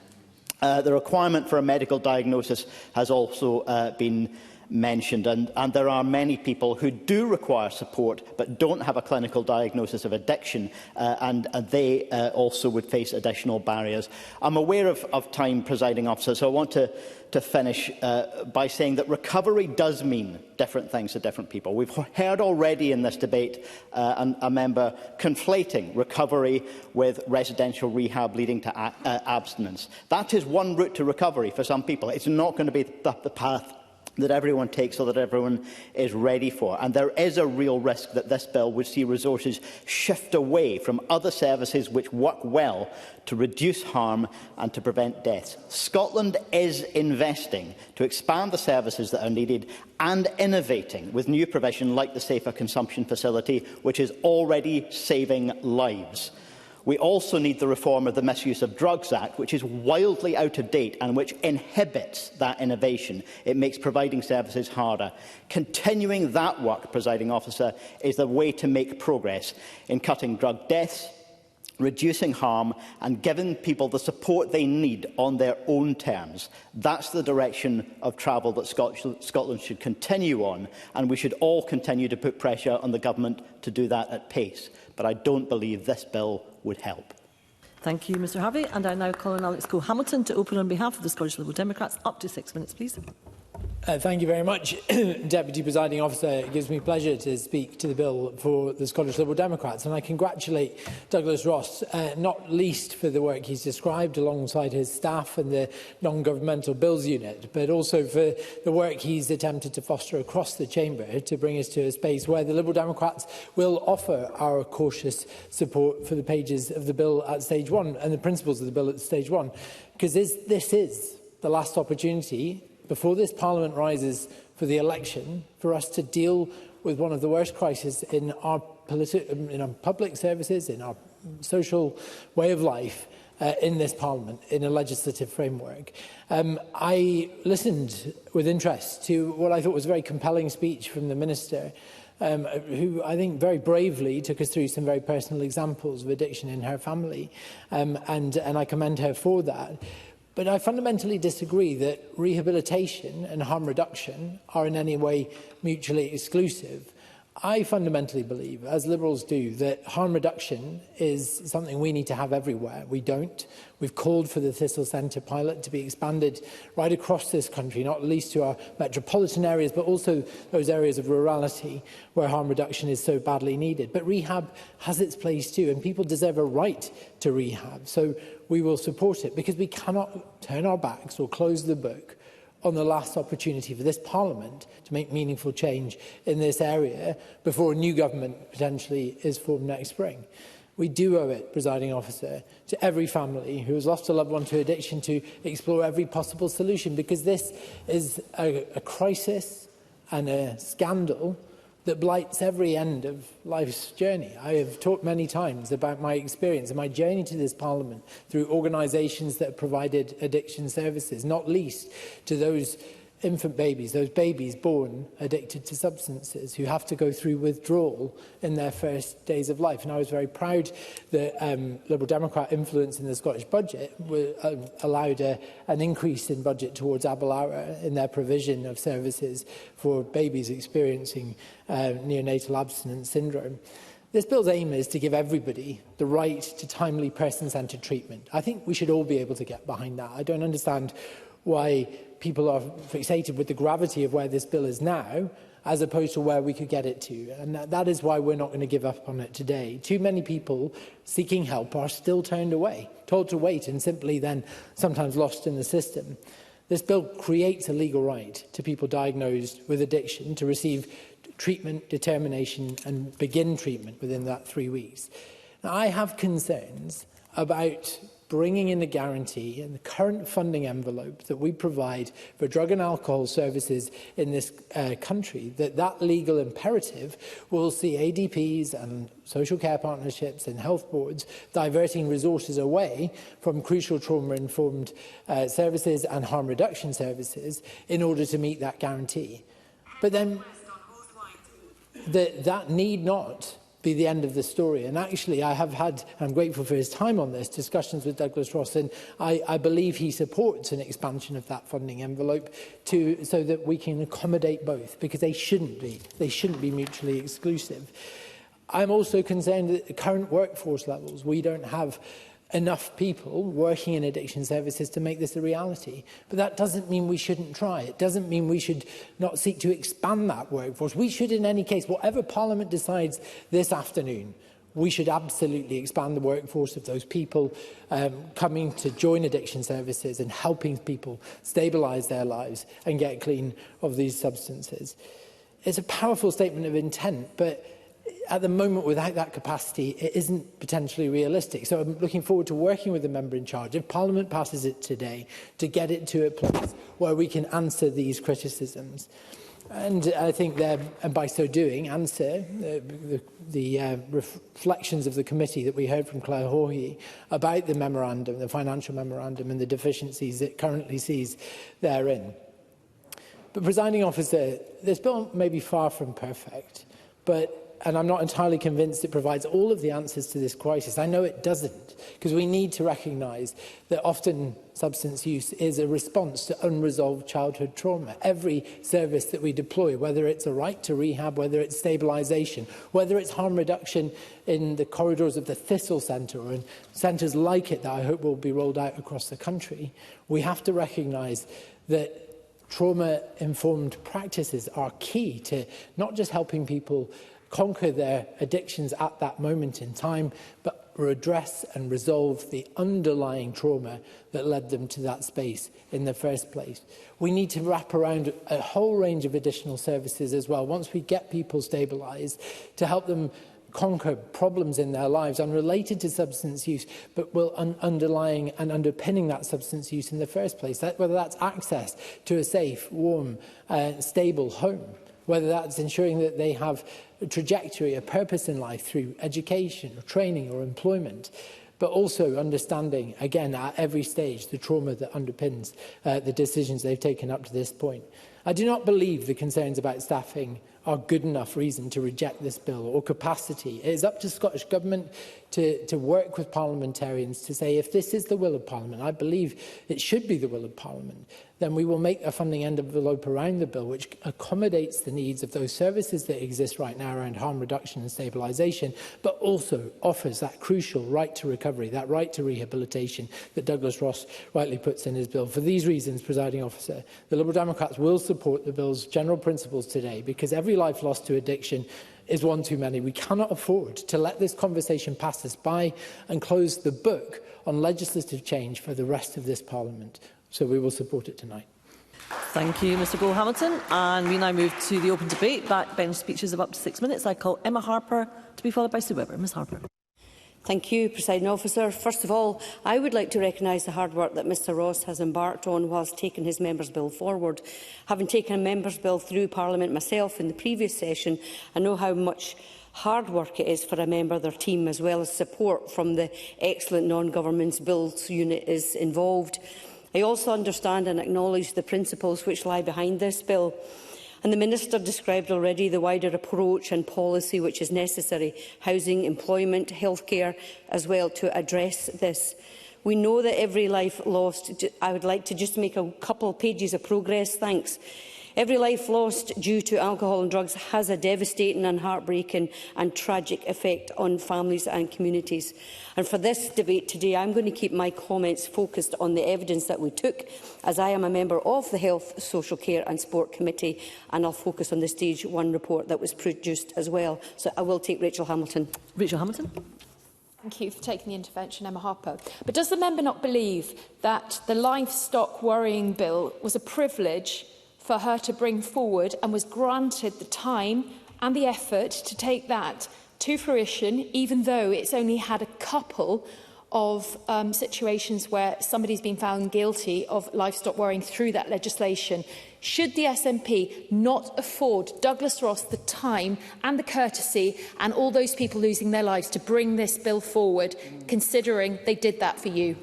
The requirement for a medical diagnosis has also been mentioned, and there are many people who do require support but don't have a clinical diagnosis of addiction, and they also would face additional barriers. I'm aware of time, Presiding Officer, so I want to finish by saying that recovery does mean different things to different people. We've heard already in this debate a member conflating recovery with residential rehab leading to abstinence. That is one route to recovery for some people. It's not going to be the path that everyone takes or that everyone is ready for. And there is a real risk that this bill would see resources shift away from other services which work well to reduce harm and to prevent deaths. Scotland is investing to expand the services that are needed and innovating with new provision like the Safer Consumption Facility, which is already saving lives. We also need the reform of the Misuse of Drugs Act, which is wildly out of date and which inhibits that innovation. It makes providing services harder. Continuing that work, Presiding Officer, is the way to make progress in cutting drug deaths, reducing harm and giving people the support they need on their own terms. That's the direction of travel that Scotland should continue on, and we should all continue to put pressure on the government to do that at pace. But I don't believe this bill would help. Thank you, Mr Harvey. And I now call on Alex Cole-Hamilton to open on behalf of the Scottish Liberal Democrats. Up to 6 minutes, please. Thank you very much, Deputy Presiding Officer. It gives me pleasure to speak to the bill for the Scottish Liberal Democrats, and I congratulate Douglas Ross, not least for the work he's described alongside his staff and the Non-Governmental Bills Unit, but also for the work he's attempted to foster across the Chamber to bring us to a space where the Liberal Democrats will offer our cautious support for the pages of the bill at stage 1 and the principles of the bill at stage 1, because this is the last opportunity before this Parliament rises for the election, for us to deal with one of the worst crises in our public services, in our social way of life, in this Parliament, in a legislative framework. I listened with interest to what I thought was a very compelling speech from the Minister, who I think very bravely took us through some very personal examples of addiction in her family, and I commend her for that. But I fundamentally disagree that rehabilitation and harm reduction are in any way mutually exclusive. I fundamentally believe, as Liberals do, that harm reduction is something we need to have everywhere. We don't. We've called for the Thistle Centre pilot to be expanded right across this country, not least to our metropolitan areas, but also those areas of rurality where harm reduction is so badly needed. But rehab has its place too, and people deserve a right to rehab. So we will support it, because we cannot turn our backs or close the book on the last opportunity for this Parliament to make meaningful change in this area before a new government potentially is formed next spring. We do owe it, Presiding Officer, to every family who has lost a loved one to addiction to explore every possible solution, because this is a crisis and a scandal that blights every end of life's journey. I have talked many times about my experience and my journey to this Parliament through organisations that have provided addiction services, not least to those infant babies, those babies born addicted to substances who have to go through withdrawal in their first days of life. And I was very proud that Liberal Democrat influence in the Scottish budget allowed an increase in budget towards Abelara in their provision of services for babies experiencing neonatal abstinence syndrome. This bill's aim is to give everybody the right to timely person-centred treatment. I think we should all be able to get behind that. I don't understand why people are fixated with the gravity of where this bill is now, as opposed to where we could get it to. And that is why we're not going to give up on it today. Too many people seeking help are still turned away, told to wait, and simply then sometimes lost in the system. This bill creates a legal right to people diagnosed with addiction to receive treatment, determination, and begin treatment within that 3 weeks. Now, I have concerns about bringing in a guarantee in the current funding envelope that we provide for drug and alcohol services in this country, that legal imperative will see ADPs and social care partnerships and health boards diverting resources away from crucial trauma-informed services and harm reduction services in order to meet that guarantee. But then that need not be the end of the story. And actually, I have had, I'm grateful for his time on this, discussions with Douglas Ross, and I believe he supports an expansion of that funding envelope so that we can accommodate both, because they shouldn't be mutually exclusive. I'm also concerned that the current workforce levels, we don't have enough people working in addiction services to make this a reality. But that doesn't mean we shouldn't try. It doesn't mean we should not seek to expand that workforce. We should, in any case, whatever Parliament decides this afternoon, we should absolutely expand the workforce of those people coming to join addiction services and helping people stabilise their lives and get clean of these substances. It's a powerful statement of intent, but at the moment, without that capacity, it isn't potentially realistic. So I'm looking forward to working with the member in charge, if Parliament passes it today, to get it to a place where we can answer these criticisms. And I think that, and by so doing, answer the reflections of the committee that we heard from Claire Hawhey about the memorandum, the financial memorandum, and the deficiencies it currently sees therein. But, Presiding Officer, this bill may be far from perfect, and I'm not entirely convinced it provides all of the answers to this crisis. I know it doesn't, because we need to recognise that often substance use is a response to unresolved childhood trauma. Every service that we deploy, whether it's a right to rehab, whether it's stabilisation, whether it's harm reduction in the corridors of the Thistle Centre or in centres like it that I hope will be rolled out across the country, we have to recognise that trauma-informed practices are key to not just helping people conquer their addictions at that moment in time, but redress and resolve the underlying trauma that led them to that space in the first place. We need to wrap around a whole range of additional services as well, once we get people stabilised, to help them conquer problems in their lives unrelated to substance use, but will underlying and underpinning that substance use in the first place, whether that's access to a safe, warm, stable home, whether that's ensuring that they have a trajectory, a purpose in life through education or training or employment, but also understanding, again, at every stage, the trauma that underpins the decisions they've taken up to this point. I do not believe the concerns about staffing are good enough reason to reject this bill, or capacity. It is up to Scottish Government to work with parliamentarians to say, if this is the will of Parliament, I believe it should be the will of Parliament, then we will make a funding envelope around the bill which accommodates the needs of those services that exist right now around harm reduction and stabilisation, but also offers that crucial right to recovery, that right to rehabilitation that Douglas Ross rightly puts in his bill. For these reasons, Presiding Officer, the Liberal Democrats will support the bill's general principles today, because every life lost to addiction is one too many. We cannot afford to let this conversation pass us by and close the book on legislative change for the rest of this Parliament. So we will support it tonight. Thank you, Mr Cole-Hamilton. And we now move to the open debate. Backbench speeches of up to 6 minutes. I call Emma Harper to be followed by Sue Webber. Ms Harper. Thank you, Presiding Officer. First of all, I would like to recognise the hard work that Mr Ross has embarked on whilst taking his Members' Bill forward. Having taken a Members' Bill through Parliament myself in the previous session, I know how much hard work it is for a member of their team, as well as support from the excellent non-government bills unit is involved. I also understand and acknowledge the principles which lie behind this bill. And the Minister described already the wider approach and policy which is necessary, housing, employment, healthcare, as well, to address this. We know that every life lost, I would like to just make a couple of pages of progress, thanks. Every life lost due to alcohol and drugs has a devastating and heartbreaking and tragic effect on families and communities. And for this debate today, I'm going to keep my comments focused on the evidence that we took, as I am a member of the Health, Social Care and Sport Committee, and I'll focus on the Stage 1 report that was produced as well. So I will take Rachel Hamilton. Rachel Hamilton. Thank you for taking the intervention, Emma Harper. But does the member not believe that the livestock worrying bill was a privilege for her to bring forward and was granted the time and the effort to take that to fruition, even though it's only had a couple of situations where somebody's been found guilty of livestock worrying through that legislation? Should the SNP not afford Douglas Ross the time and the courtesy and all those people losing their lives to bring this bill forward, considering they did that for you?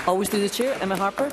Always do the chair. Emma Harper.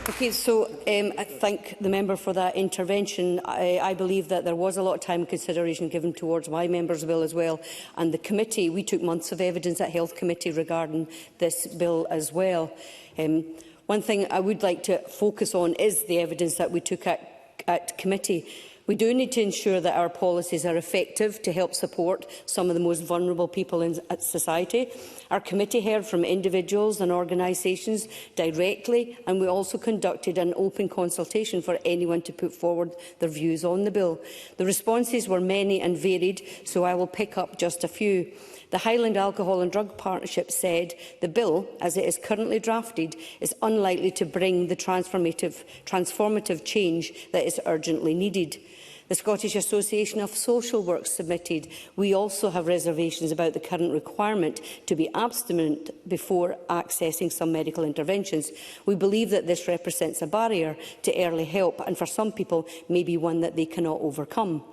Okay, so I thank the member for that intervention. I believe that there was a lot of time and consideration given towards my Members' Bill as well, and the committee, we took months of evidence at Health Committee regarding this bill as well. One thing I would like to focus on is the evidence that we took at committee. We do need to ensure that our policies are effective to help support some of the most vulnerable people in society. Our committee heard from individuals and organisations directly, and we also conducted an open consultation for anyone to put forward their views on the bill. The responses were many and varied, so I will pick up just a few. The Highland Alcohol and Drug Partnership said the bill, as it is currently drafted, is unlikely to bring the transformative change that is urgently needed. The Scottish Association of Social Work submitted, we also have reservations about the current requirement to be abstinent before accessing some medical interventions. We believe that this represents a barrier to early help, and for some people may be one that they cannot overcome.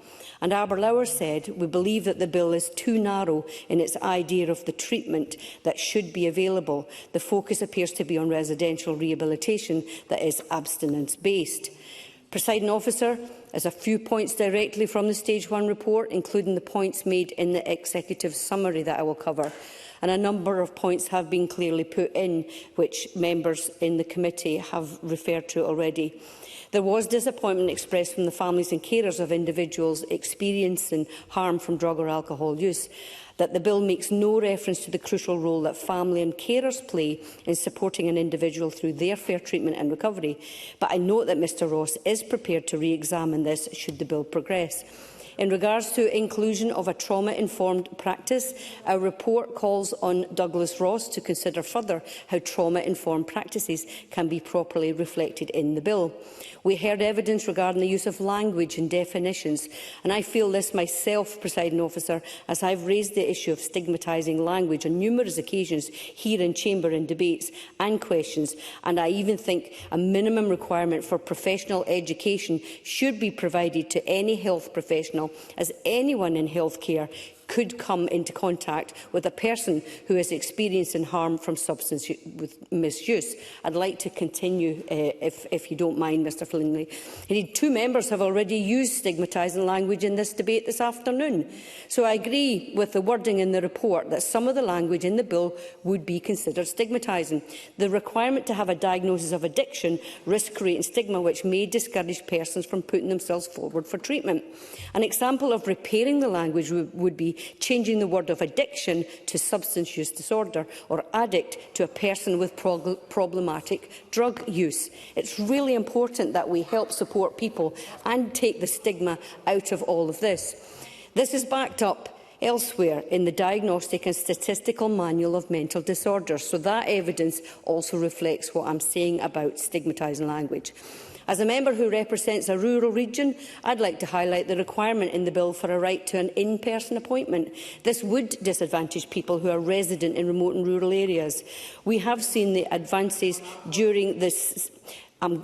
And Aberlour said, we believe that the bill is too narrow in its idea of the treatment that should be available. The focus appears to be on residential rehabilitation that is abstinence-based. Presiding Officer, as a few points directly from the Stage 1 report, including the points made in the executive summary that I will cover. And a number of points have been clearly put in, which members in the committee have referred to already. There was disappointment expressed from the families and carers of individuals experiencing harm from drug or alcohol use, that the bill makes no reference to the crucial role that family and carers play in supporting an individual through their fair treatment and recovery. But I note that Mr Ross is prepared to re-examine this should the bill progress. In regards to inclusion of a trauma-informed practice, our report calls on Douglas Ross to consider further how trauma-informed practices can be properly reflected in the bill. We heard evidence regarding the use of language and definitions, and I feel this myself, Presiding Officer, as I've raised the issue of stigmatising language on numerous occasions here in Chamber in debates and questions, and I even think a minimum requirement for professional education should be provided to any health professional, as anyone in healthcare could come into contact with a person who is experiencing harm from substance misuse. I'd like to continue, if you don't mind, Mr Flinley. Indeed, 2 members have already used stigmatising language in this debate this afternoon. So I agree with the wording in the report that some of the language in the bill would be considered stigmatising. The requirement to have a diagnosis of addiction risks creating stigma which may discourage persons from putting themselves forward for treatment. An example of repairing the language would be changing the word of addiction to substance use disorder, or addict to a person with problematic drug use. It's really important that we help support people and take the stigma out of all of this. This is backed up elsewhere in the Diagnostic and Statistical Manual of Mental Disorders. So that evidence also reflects what I'm saying about stigmatising language. As a member who represents a rural region, I'd like to highlight the requirement in the bill for a right to an in-person appointment. This would disadvantage people who are resident in remote and rural areas. We have seen the advances during this.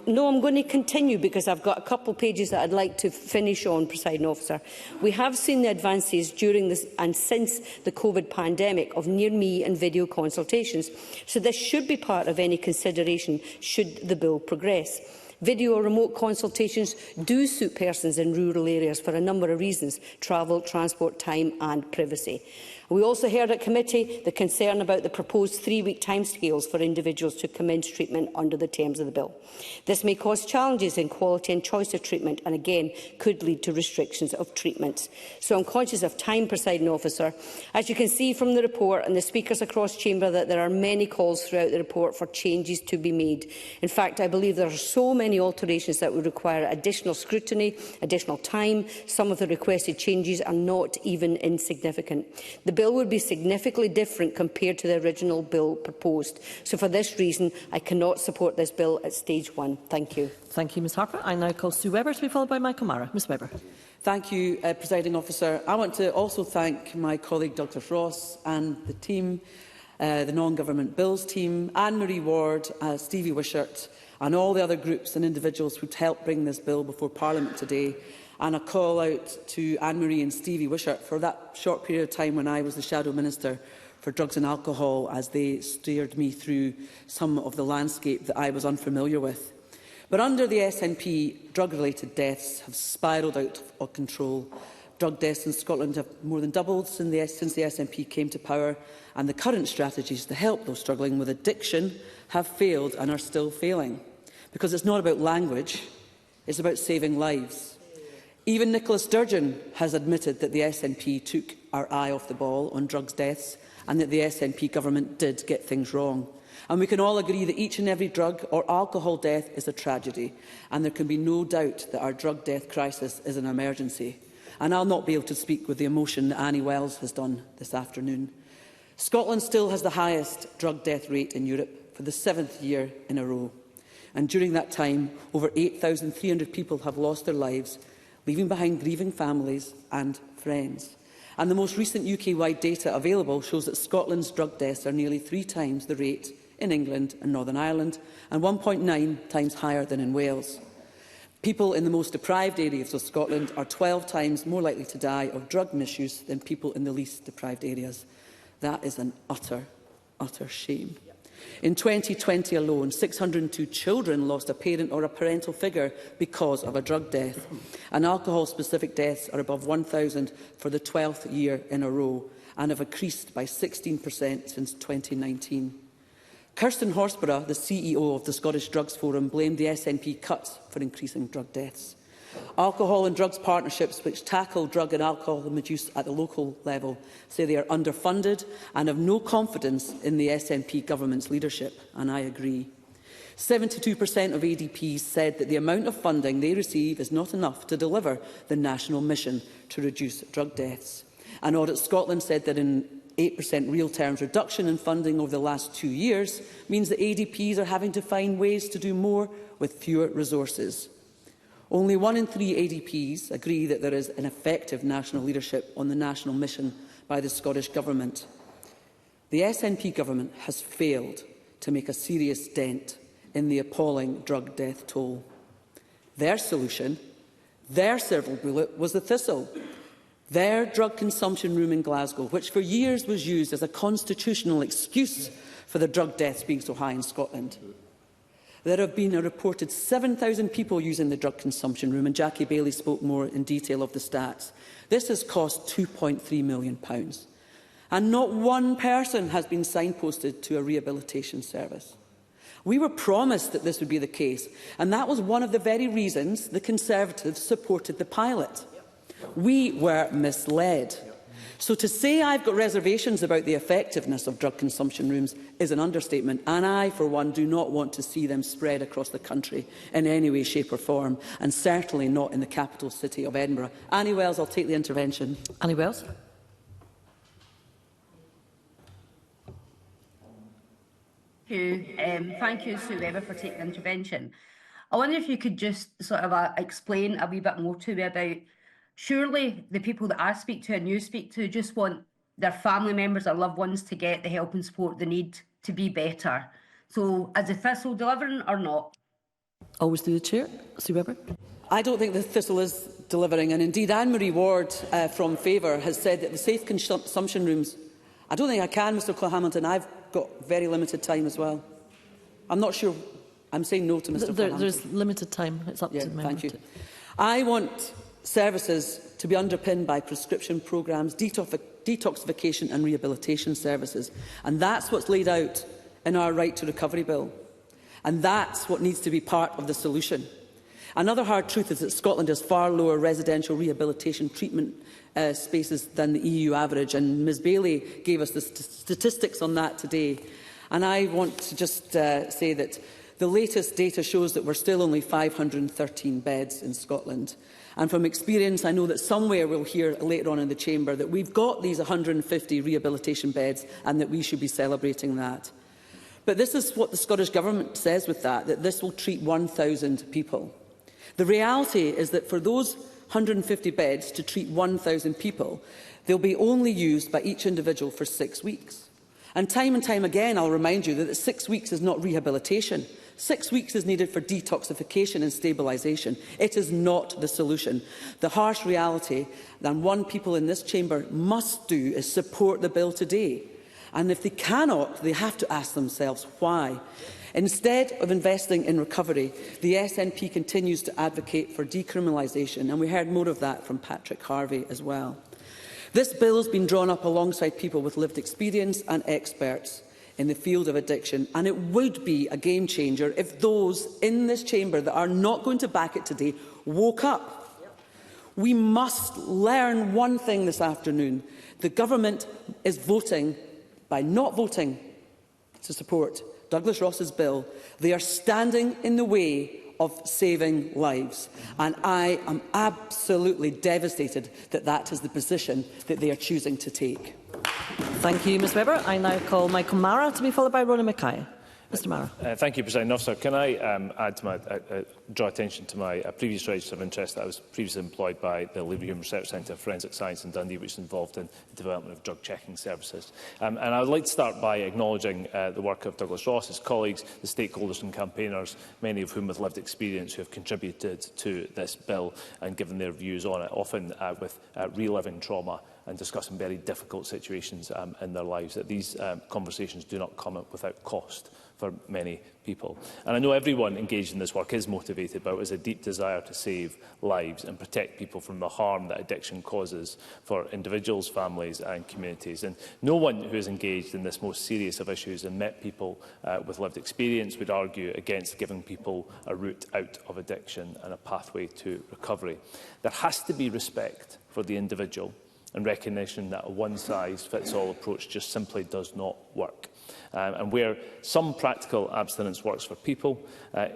No, I'm going to continue because I've got a couple of pages that I'd like to finish on, Presiding Officer. We have seen the advances during this and since the COVID pandemic of near-me and video consultations. So this should be part of any consideration should the bill progress. Video or remote consultations do suit persons in rural areas for a number of reasons: travel, transport, time and privacy. We also heard at committee the concern about the proposed 3-week timescales for individuals to commence treatment under the terms of the bill. This may cause challenges in quality and choice of treatment and again could lead to restrictions of treatments. So I'm conscious of time, Presiding Officer. As you can see from the report and the speakers across chamber, that there are many calls throughout the report for changes to be made. In fact, I believe there are so many alterations that would require additional scrutiny, additional time. Some of the requested changes are not even insignificant. The bill would be significantly different compared to the original bill proposed. So for this reason, I cannot support this bill at stage 1. Thank you. Thank you, Ms Harper. I now call Sue Webber to be followed by Michael Mara. Ms Webber. Thank you, Presiding Officer. I want to also thank my colleague Douglas Ross and the team, the Non-Government Bills team, Anne-Marie Ward, Stevie Wishart and all the other groups and individuals who helped bring this bill before Parliament today. And a call out to Anne-Marie and Stevie Wishart for that short period of time when I was the Shadow Minister for Drugs and Alcohol, as they steered me through some of the landscape that I was unfamiliar with. But under the SNP, drug-related deaths have spiralled out of control. Drug deaths in Scotland have more than doubled since the SNP came to power, and the current strategies to help those struggling with addiction have failed and are still failing. Because it's not about language, it's about saving lives. Even Nicola Sturgeon has admitted that the SNP took our eye off the ball on drugs deaths and that the SNP government did get things wrong. And we can all agree that each and every drug or alcohol death is a tragedy, and there can be no doubt that our drug death crisis is an emergency. And I'll not be able to speak with the emotion that Annie Wells has done this afternoon. Scotland still has the highest drug death rate in Europe for the 7th year in a row. And during that time, over 8,300 people have lost their lives, leaving behind grieving families and friends. And the most recent UK-wide data available shows that Scotland's drug deaths are nearly 3 times the rate in England and Northern Ireland, and 1.9 times higher than in Wales. People in the most deprived areas of Scotland are 12 times more likely to die of drug misuse than people in the least deprived areas. That is an utter shame. In 2020 alone, 602 children lost a parent or a parental figure because of a drug death. And alcohol-specific deaths are above 1,000 for the 12th year in a row and have increased by 16% since 2019. Kirsten Horsburgh, the CEO of the Scottish Drugs Forum, blamed the SNP cuts for increasing drug deaths. Alcohol and drugs partnerships which tackle drug and alcohol abuse at the local level say they are underfunded and have no confidence in the SNP government's leadership, and I agree. 72% of ADPs said that the amount of funding they receive is not enough to deliver the national mission to reduce drug deaths. And Audit Scotland said that an 8% real terms reduction in funding over the last 2 years means that ADPs are having to find ways to do more with fewer resources. Only 1 in 3 ADPs agree that there is an effective national leadership on the national mission by the Scottish Government. The SNP government has failed to make a serious dent in the appalling drug death toll. Their solution, their silver bullet, was the Thistle, their drug consumption room in Glasgow, which for years was used as a constitutional excuse for the drug deaths being so high in Scotland. There have been a reported 7,000 people using the drug consumption room, and Jackie Bailey spoke more in detail of the stats. This has cost £2.3 million. And not one person has been signposted to a rehabilitation service. We were promised that this would be the case, and that was one of the very reasons the Conservatives supported the pilot. We were misled. So to say I've got reservations about the effectiveness of drug consumption rooms is an understatement, and I, for one, do not want to see them spread across the country in any way, shape or form, and certainly not in the capital city of Edinburgh. Annie Wells, I'll take the intervention. Annie Wells. Thank you, Sue Webber, for taking the intervention. I wonder if you could just sort of explain a wee bit more to me about, surely the people that I speak to and you speak to just want their family members or loved ones to get the help and support they need to be better. So is the Thistle delivering or not? Always through the chair. Sue Webber. I don't think the Thistle is delivering, and indeed Anne-Marie Ward from Favour has said that the safe consumption rooms... I don't think I can, Mr Cole-Hamilton. I've got very limited time as well. I'm not sure. I'm saying no to Mr Cole-Hamilton. There's limited time. It's up to the member. Thank you. I want services to be underpinned by prescription programmes, detoxification and rehabilitation services. And that's what's laid out in our Right to Recovery Bill. And that's what needs to be part of the solution. Another hard truth is that Scotland has far lower residential rehabilitation treatment spaces than the EU average, and Ms Bailey gave us the statistics on that today. And I want to just say that the latest data shows that we're still only 513 beds in Scotland. And from experience, I know that somewhere we'll hear later on in the chamber that we've got these 150 rehabilitation beds and that we should be celebrating that. But this is what the Scottish Government says with that this will treat 1,000 people. The reality is that for those 150 beds to treat 1,000 people, they'll be only used by each individual for 6 weeks. And time again, I'll remind you that 6 weeks is not rehabilitation. 6 weeks is needed for detoxification and stabilisation. It is not the solution. The harsh reality that one people in this chamber must do is support the bill today. And if they cannot, they have to ask themselves why. Instead of investing in recovery, the SNP continues to advocate for decriminalisation, and we heard more of that from Patrick Harvey as well. This bill has been drawn up alongside people with lived experience and experts in the field of addiction, and it would be a game changer if those in this chamber that are not going to back it today woke up. We must learn one thing this afternoon. The government is voting, by not voting to support Douglas Ross's bill, they are standing in the way of saving lives. And I am absolutely devastated that that is the position that they are choosing to take. Thank you, Ms Webber. I now call Michael Mara to be followed by Rona Mackay. Mr Mara. Thank you, President Officer. Can I add to my, draw attention to my previous register of interest that I was previously employed by the Leverhulme Research Centre for Forensic Science in Dundee, which is involved in the development of drug checking services. And I would like to start by acknowledging the work of Douglas Ross, his colleagues, the stakeholders and campaigners, many of whom with lived experience who have contributed to this bill and given their views on it, often with reliving trauma and discussing very difficult situations in their lives, that these conversations do not come up without cost for many people. And I know everyone engaged in this work is motivated by what is a deep desire to save lives and protect people from the harm that addiction causes for individuals, families and communities. And no one who is engaged in this most serious of issues and met people with lived experience would argue against giving people a route out of addiction and a pathway to recovery. There has to be respect for the individual and recognition that a one-size-fits-all approach just simply does not work. And where some practical abstinence works for people,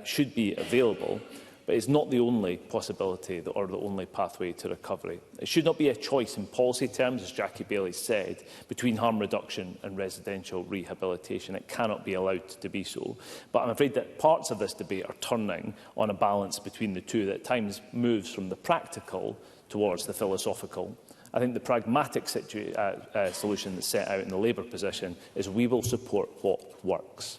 should be available, but it's not the only possibility or the only pathway to recovery. It should not be a choice in policy terms, as Jackie Bailey said, between harm reduction and residential rehabilitation. It cannot be allowed to be so. But I'm afraid that parts of this debate are turning on a balance between the two that at times moves from the practical towards the philosophical. I think the pragmatic solution that's set out in the Labour position is we will support what works.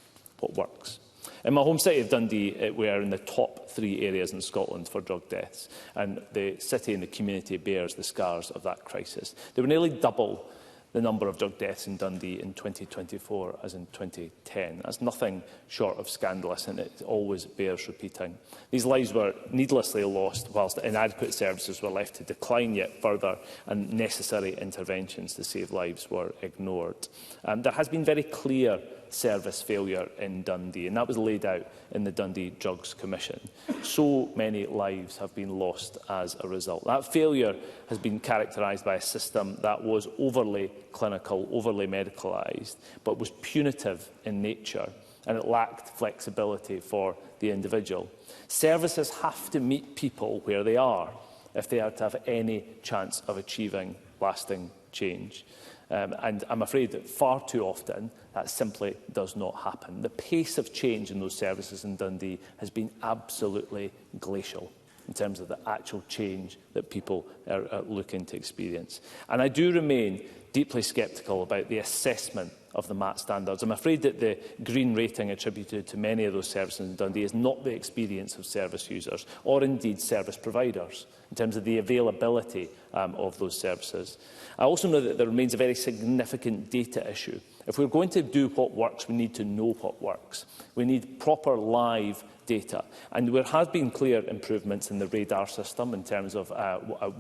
In my home city of Dundee, we are in the top 3 areas in Scotland for drug deaths, and the city and the community bears the scars of that crisis. There were nearly double the number of drug deaths in Dundee in 2024 as in 2010. That's nothing short of scandalous, and it always bears repeating. These lives were needlessly lost whilst inadequate services were left to decline yet further and necessary interventions to save lives were ignored. There has been very clear service failure in Dundee, and that was laid out in the Dundee Drugs Commission. So many lives have been lost as a result. That failure has been characterised by a system that was overly clinical, overly medicalised, but was punitive in nature, and it lacked flexibility for the individual. Services have to meet people where they are if they are to have any chance of achieving lasting change. And I'm afraid that far too often that simply does not happen. The pace of change in those services in Dundee has been absolutely glacial in terms of the actual change that people are looking to experience. And I do remain deeply sceptical about the assessment of the MAT standards. I'm afraid that the green rating attributed to many of those services in Dundee is not the experience of service users or indeed service providers in terms of the availability of those services. I also know that there remains a very significant data issue. If we're going to do what works, we need to know what works. We need proper live data. And there have been clear improvements in the radar system in terms of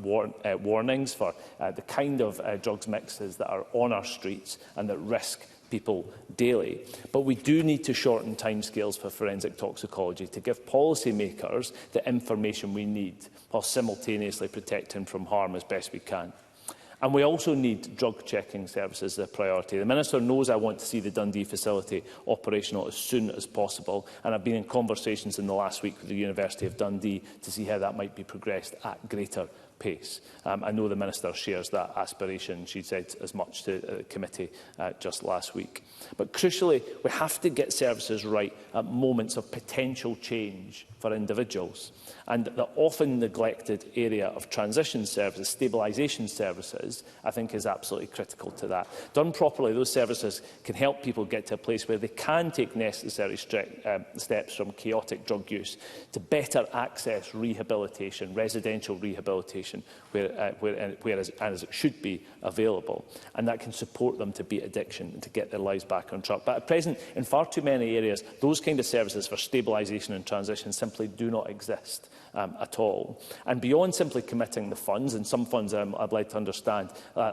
warnings for the kind of drugs mixes that are on our streets and that risk people daily. But we do need to shorten timescales for forensic toxicology to give policymakers the information we need while simultaneously protecting from harm as best we can. And we also need drug checking services as a priority. The Minister knows I want to see the Dundee facility operational as soon as possible, and I've been in conversations in the last week with the University of Dundee to see how that might be progressed at greater pace. I know the Minister shares that aspiration. She said as much to the committee just last week. But crucially, we have to get services right at moments of potential change for individuals. And the often neglected area of transition services, stabilisation services, I think is absolutely critical to that. Done properly, those services can help people get to a place where they can take necessary steps from chaotic drug use to better access rehabilitation, residential rehabilitation, where as it should be available. And that can support them to beat addiction and to get their lives back on track. But at present, in far too many areas, those kind of services for stabilisation and transition simply do not exist at all. And beyond simply committing the funds, and some funds I'd like to understand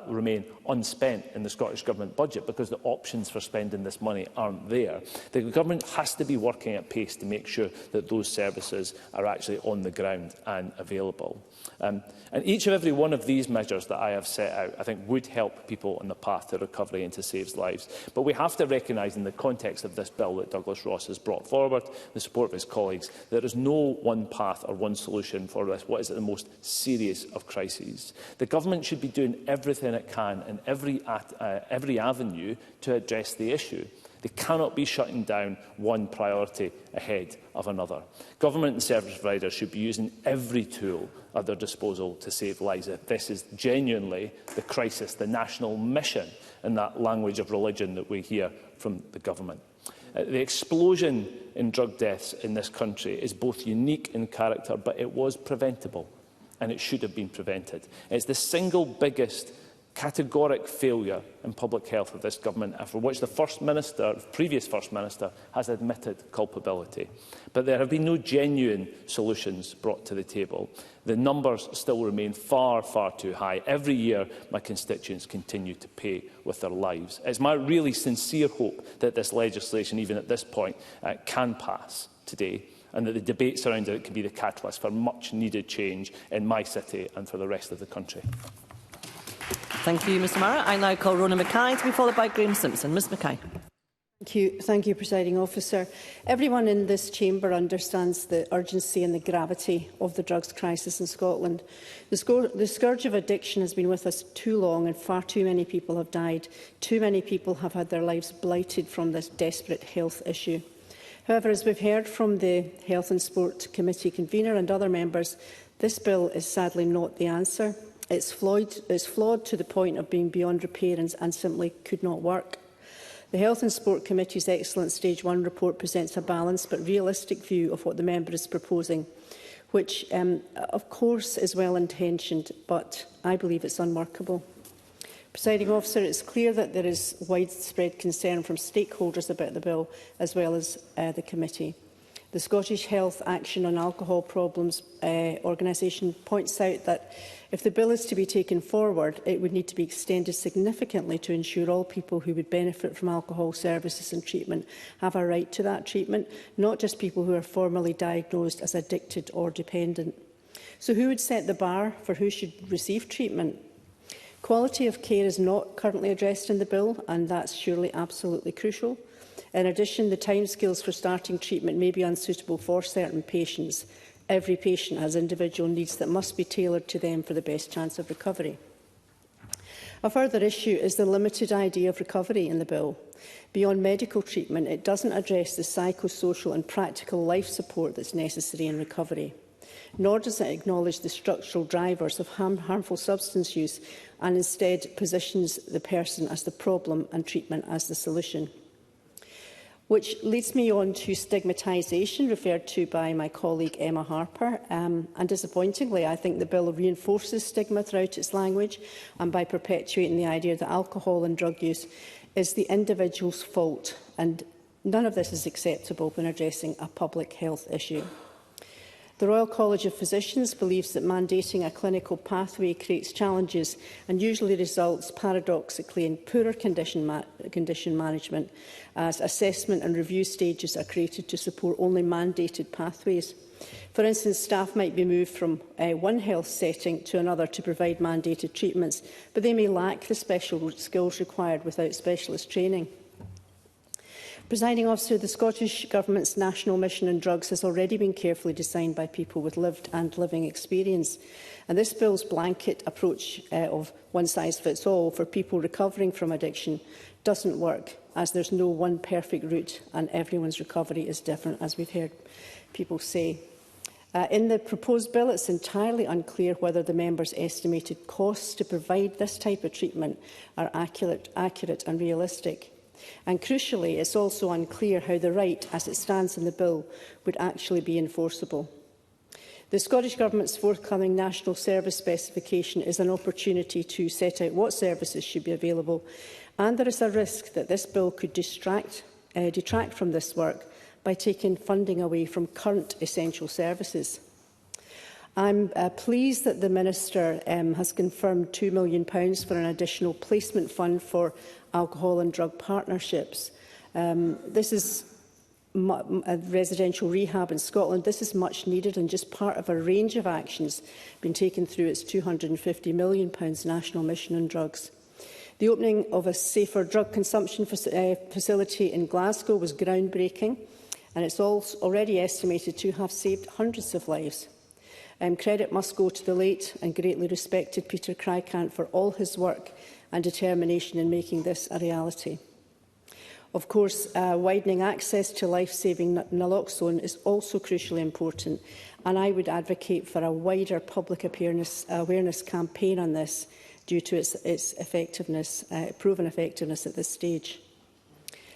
remain unspent in the Scottish Government budget because the options for spending this money aren't there, the Government has to be working at pace to make sure that those services are actually on the ground and available. And each and every one of these measures that I have set out, I think, would help people on the path to recovery and to save lives. But we have to recognise in the context of this bill that Douglas Ross has brought forward, the support of his colleagues, there is no one path or one solution for this, what is the most serious of crises. The Government should be doing everything it can in every avenue to address the issue. They cannot be shutting down one priority ahead of another. Government and service providers should be using every tool at their disposal to save lives. This is genuinely the crisis, the national mission, in that language of religion that we hear from the Government. The explosion in drug deaths in this country is both unique in character, but it was preventable, and it should have been prevented. It's the single biggest categoric failure in public health of this Government, for which the previous First Minister has admitted culpability. But there have been no genuine solutions brought to the table. The numbers still remain far, far too high. Every year, my constituents continue to pay with their lives. It's my really sincere hope that this legislation, even at this point, can pass today, and that the debates around it can be the catalyst for much-needed change in my city and for the rest of the country. Thank you, Mr Mara. I now call Rona Mackay to be followed by Graeme Simpson. Ms Mackay. Thank you, Presiding Officer. Everyone in this chamber understands the urgency and the gravity of the drugs crisis in Scotland. The scourge of addiction has been with us too long, and far too many people have died. Too many people have had their lives blighted from this desperate health issue. However, as we've heard from the Health and Sport Committee convener and other members, this bill is sadly not the answer. It's flawed to the point of being beyond repair and simply could not work. The Health and Sport Committee's excellent Stage 1 report presents a balanced but realistic view of what the member is proposing, which, of course, is well-intentioned, but I believe it's unworkable. Presiding Officer, it's clear that there is widespread concern from stakeholders about the bill, as well as the committee. The Scottish Health Action on Alcohol Problems organisation points out that if the bill is to be taken forward, it would need to be extended significantly to ensure all people who would benefit from alcohol services and treatment have a right to that treatment, not just people who are formally diagnosed as addicted or dependent. So who would set the bar for who should receive treatment? Quality of care is not currently addressed in the bill, and that's surely absolutely crucial. In addition, the timescales for starting treatment may be unsuitable for certain patients. Every patient has individual needs that must be tailored to them for the best chance of recovery. A further issue is the limited idea of recovery in the bill. Beyond medical treatment, it doesn't address the psychosocial and practical life support that's necessary in recovery. Nor does it acknowledge the structural drivers of harmful substance use, and instead positions the person as the problem and treatment as the solution. Which leads me on to stigmatisation, referred to by my colleague Emma Harper. And disappointingly, I think the bill reinforces stigma throughout its language, and by perpetuating the idea that alcohol and drug use is the individual's fault. And none of this is acceptable when addressing a public health issue. The Royal College of Physicians believes that mandating a clinical pathway creates challenges and usually results, paradoxically, in poorer condition management, as assessment and review stages are created to support only mandated pathways. For instance, staff might be moved from one health setting to another to provide mandated treatments, but they may lack the special skills required without specialist training. Presiding Officer, the Scottish Government's National Mission on Drugs has already been carefully designed by people with lived and living experience. And this bill's blanket approach of one-size-fits-all for people recovering from addiction doesn't work, as there's no one perfect route and everyone's recovery is different, as we've heard people say. In the proposed bill, it's entirely unclear whether the members' estimated costs to provide this type of treatment are accurate and realistic. And crucially, it's also unclear how the right, as it stands in the bill, would actually be enforceable. The Scottish Government's forthcoming National Service Specification is an opportunity to set out what services should be available, and there is a risk that this bill could detract from this work by taking funding away from current essential services. I'm pleased that the Minister has confirmed £2 million for an additional placement fund for alcohol and drug partnerships. This is a residential rehab in Scotland. This is much needed and just part of a range of actions being taken through its £250 million National Mission on Drugs. The opening of a safer drug consumption facility in Glasgow was groundbreaking, and it's already estimated to have saved hundreds of lives. Credit must go to the late and greatly respected Peter Cricant for all his work and determination in making this a reality. Of course, widening access to life-saving naloxone is also crucially important, and I would advocate for a wider public awareness campaign on this due to its effectiveness, proven effectiveness at this stage.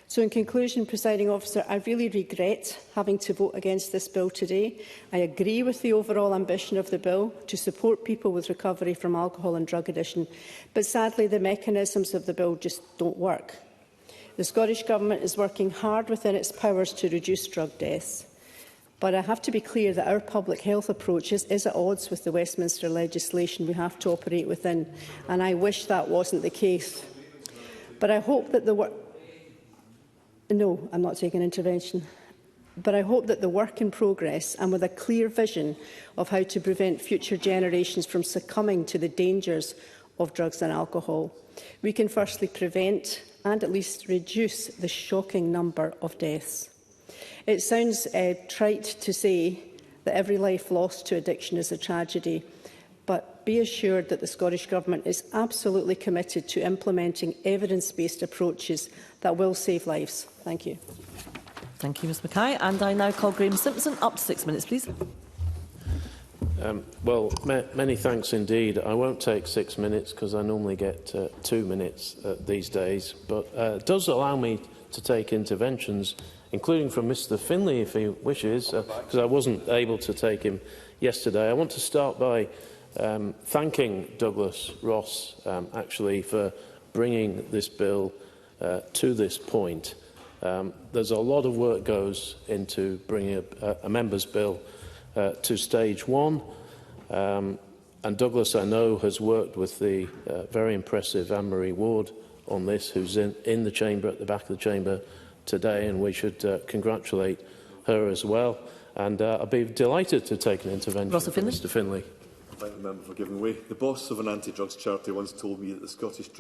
So in conclusion, Presiding Officer, I really regret having to vote against this bill today. I agree with the overall ambition of the bill to support people with recovery from alcohol and drug addiction, but sadly the mechanisms of the bill just don't work. The Scottish Government is working hard within its powers to reduce drug deaths, but I have to be clear that our public health approach is at odds with the Westminster legislation we have to operate within, and I wish that wasn't the case. But I hope that the work... No, I'm not taking intervention. But I hope that the work in progress, and with a clear vision of how to prevent future generations from succumbing to the dangers of drugs and alcohol, we can firstly prevent and at least reduce the shocking number of deaths. It sounds trite to say that every life lost to addiction is a tragedy, but be assured that the Scottish Government is absolutely committed to implementing evidence-based approaches that will save lives. Thank you. Thank you, Ms Mackay. And I now call Graham Simpson. Up to 6 minutes, please. Many thanks indeed. I won't take 6 minutes because I normally get 2 minutes these days, but it does allow me to take interventions, including from Mr Finlay, if he wishes, because I wasn't able to take him yesterday. I want to start by thanking Douglas Ross, actually, for bringing this bill to this point. There's a lot of work goes into bringing a member's bill to stage one, and Douglas, I know, has worked with the very impressive Anne-Marie Ward on this, who's in the chamber, at the back of the chamber today, and we should congratulate her as well. And I'd be delighted to take an intervention from Mr Finlay. Thank the member for giving way. The boss of an anti-drugs charity once told me that the Scottish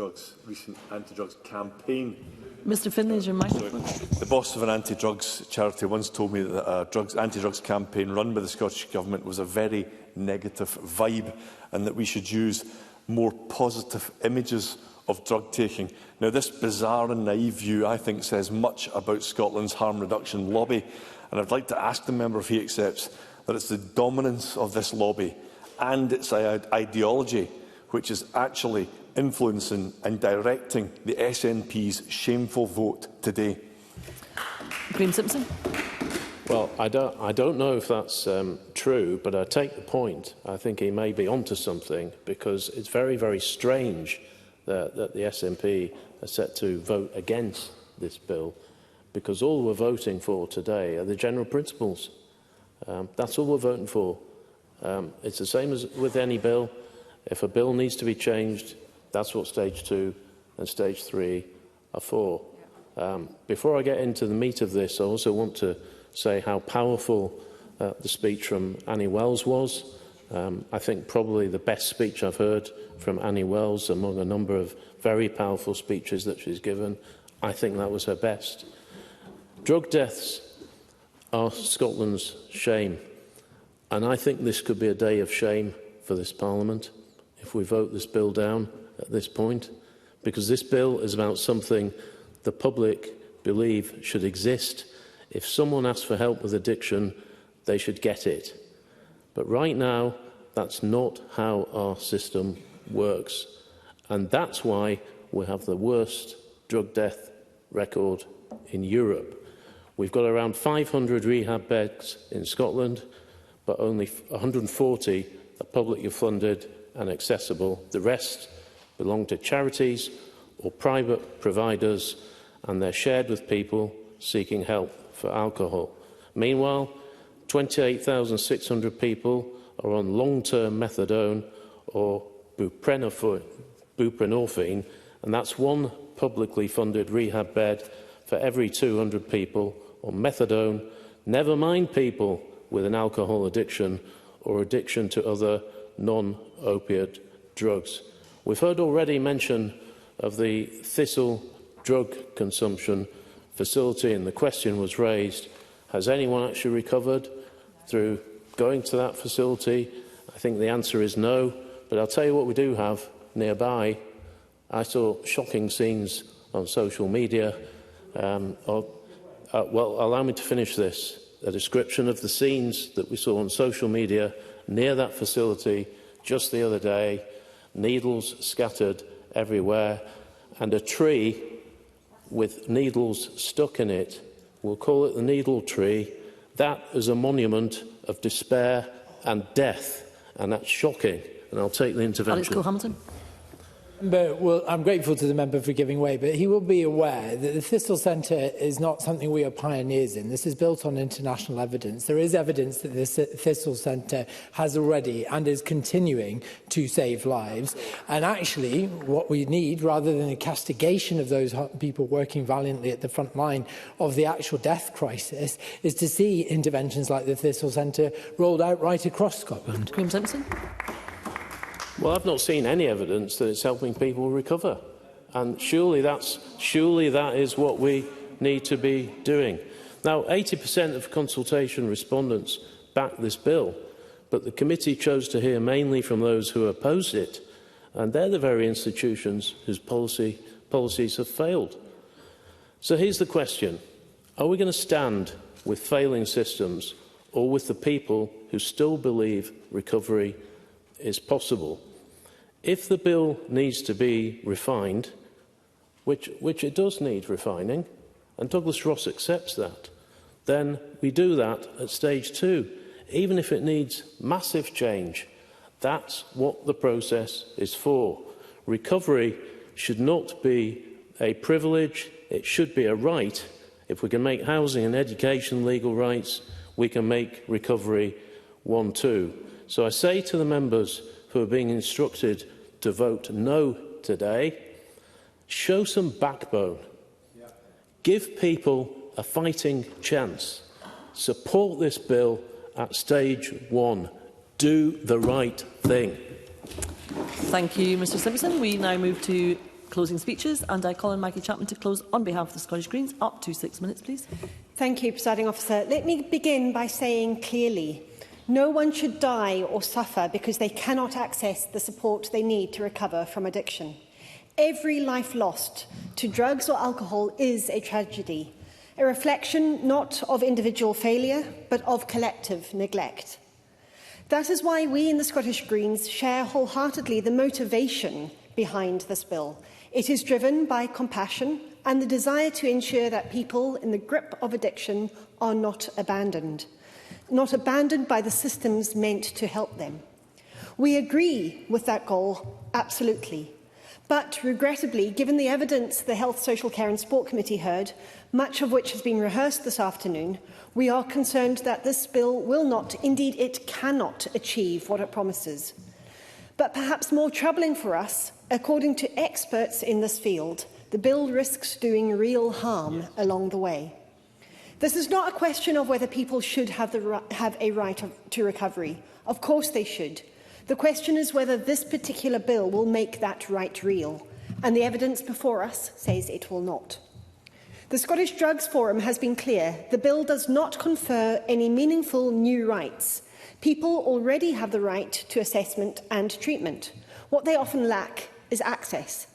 recent anti-drugs campaign... Mr Finlay, is your microphone. The boss of an anti-drugs charity once told me that a anti-drugs campaign run by the Scottish Government was a very negative vibe, and that we should use more positive images of drug taking. Now, this bizarre and naive view, I think, says much about Scotland's harm reduction lobby, and I'd like to ask the member if he accepts that it's the dominance of this lobby and its ideology which is actually influencing and directing the SNP's shameful vote today. Graham Simpson. Well, I don't know if that's true, but I take the point. I think he may be onto something, because it's very, very strange that the SNP are set to vote against this bill, because all we're voting for today are the general principles. That's all we're voting for. It's the same as with any bill. If a bill needs to be changed, that's what stage 2 and stage 3 are for. Before I get into the meat of this, I also want to say how powerful the speech from Annie Wells was. I think probably the best speech I've heard from Annie Wells among a number of very powerful speeches that she's given. I think that was her best. Drug deaths are Scotland's shame, and I think this could be a day of shame for this Parliament if we vote this bill down at this point, because this bill is about something the public believe should exist. If someone asks for help with addiction, they should get it. But right now, that's not how our system works. And that's why we have the worst drug death record in Europe. We've got around 500 rehab beds in Scotland, but only 140 are publicly funded and accessible. The rest belong to charities or private providers, and they're shared with people seeking help for alcohol. Meanwhile, 28,600 people are on long-term methadone or buprenorphine, and that's one publicly funded rehab bed for every 200 people on methadone, never mind people with an alcohol addiction or addiction to other non-opiate drugs. We've heard already mention of the Thistle drug consumption facility, and the question was raised, has anyone actually recovered through going to that facility? I think the answer is no, but I'll tell you what we do have nearby. I saw shocking scenes on social media. Well, allow me to finish this. A description of the scenes that we saw on social media near that facility just the other day, needles scattered everywhere, and a tree with needles stuck in it. We'll call it the needle tree. That is a monument of despair and death, and that's shocking. And I'll take the intervention. Alex Cole-Hamilton. Well, I'm grateful to the member for giving way, but he will be aware that the Thistle Centre is not something we are pioneers in. This is built on international evidence. There is evidence that the Thistle Centre has already and is continuing to save lives. And actually, what we need, rather than a castigation of those people working valiantly at the front line of the actual death crisis, is to see interventions like the Thistle Centre rolled out right across Scotland. Graham Simpson. Well, I've not seen any evidence that it's helping people recover, and surely that is what we need to be doing. Now, 80% of consultation respondents backed this bill, but the committee chose to hear mainly from those who opposed it, and they're the very institutions whose policies have failed. So here's the question. Are we going to stand with failing systems or with the people who still believe recovery is possible? If the bill needs to be refined, which it does need refining, and Douglas Ross accepts that, then we do that at stage 2, even if it needs massive change. That's what the process is for. Recovery should not be a privilege, it should be a right. If we can make housing and education legal rights, we can make recovery one too. So I say to the members who are being instructed to vote no today, show some backbone. Give people a fighting chance. Support this bill at stage 1. Do the right thing. Thank you, Mr Simpson. We now move to closing speeches, and I call on Maggie Chapman to close on behalf of the Scottish Greens. Up to 6 minutes, please. Thank you, Presiding Officer. Let me begin by saying clearly, no one should die or suffer because they cannot access the support they need to recover from addiction. Every life lost to drugs or alcohol is a tragedy, a reflection not of individual failure, but of collective neglect. That is why we in the Scottish Greens share wholeheartedly the motivation behind this bill. It is driven by compassion and the desire to ensure that people in the grip of addiction are not abandoned by the systems meant to help them. We agree with that goal, absolutely. But regrettably, given the evidence the Health, Social Care and Sport Committee heard, much of which has been rehearsed this afternoon, we are concerned that this bill will not, indeed it cannot, achieve what it promises. But perhaps more troubling for us, according to experts in this field, the bill risks doing real harm along the way. This is not a question of whether people should have a right to recovery. Of course they should. The question is whether this particular bill will make that right real, and the evidence before us says it will not. The Scottish Drugs Forum has been clear. The bill does not confer any meaningful new rights. People already have the right to assessment and treatment. What they often lack is access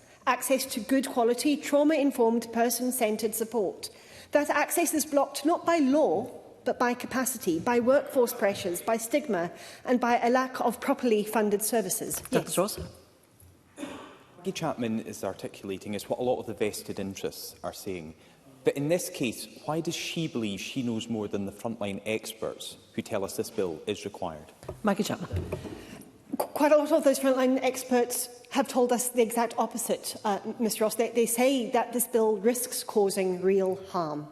to good quality, trauma-informed, person-centred support. That access is blocked not by law, but by capacity, by workforce pressures, by stigma and by a lack of properly funded services. Yes. Maggie Chapman is articulating is what a lot of the vested interests are saying. But in this case, why does she believe she knows more than the frontline experts who tell us this bill is required? Maggie Chapman. Quite a lot of those frontline experts have told us the exact opposite, Mr Ross. They say that this bill risks causing real harm.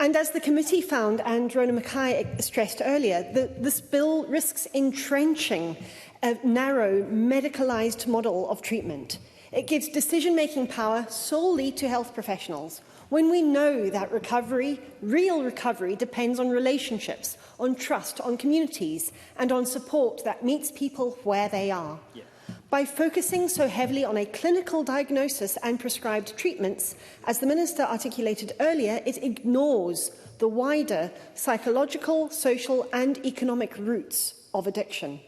And as the committee found, and Rona Mackay stressed earlier, this bill risks entrenching a narrow, medicalised model of treatment. It gives decision-making power solely to health professionals, when we know that recovery, real recovery, depends on relationships, on trust, on communities, and on support that meets people where they are. Yeah. By focusing so heavily on a clinical diagnosis and prescribed treatments, as the Minister articulated earlier, it ignores the wider psychological, social and economic roots of addiction.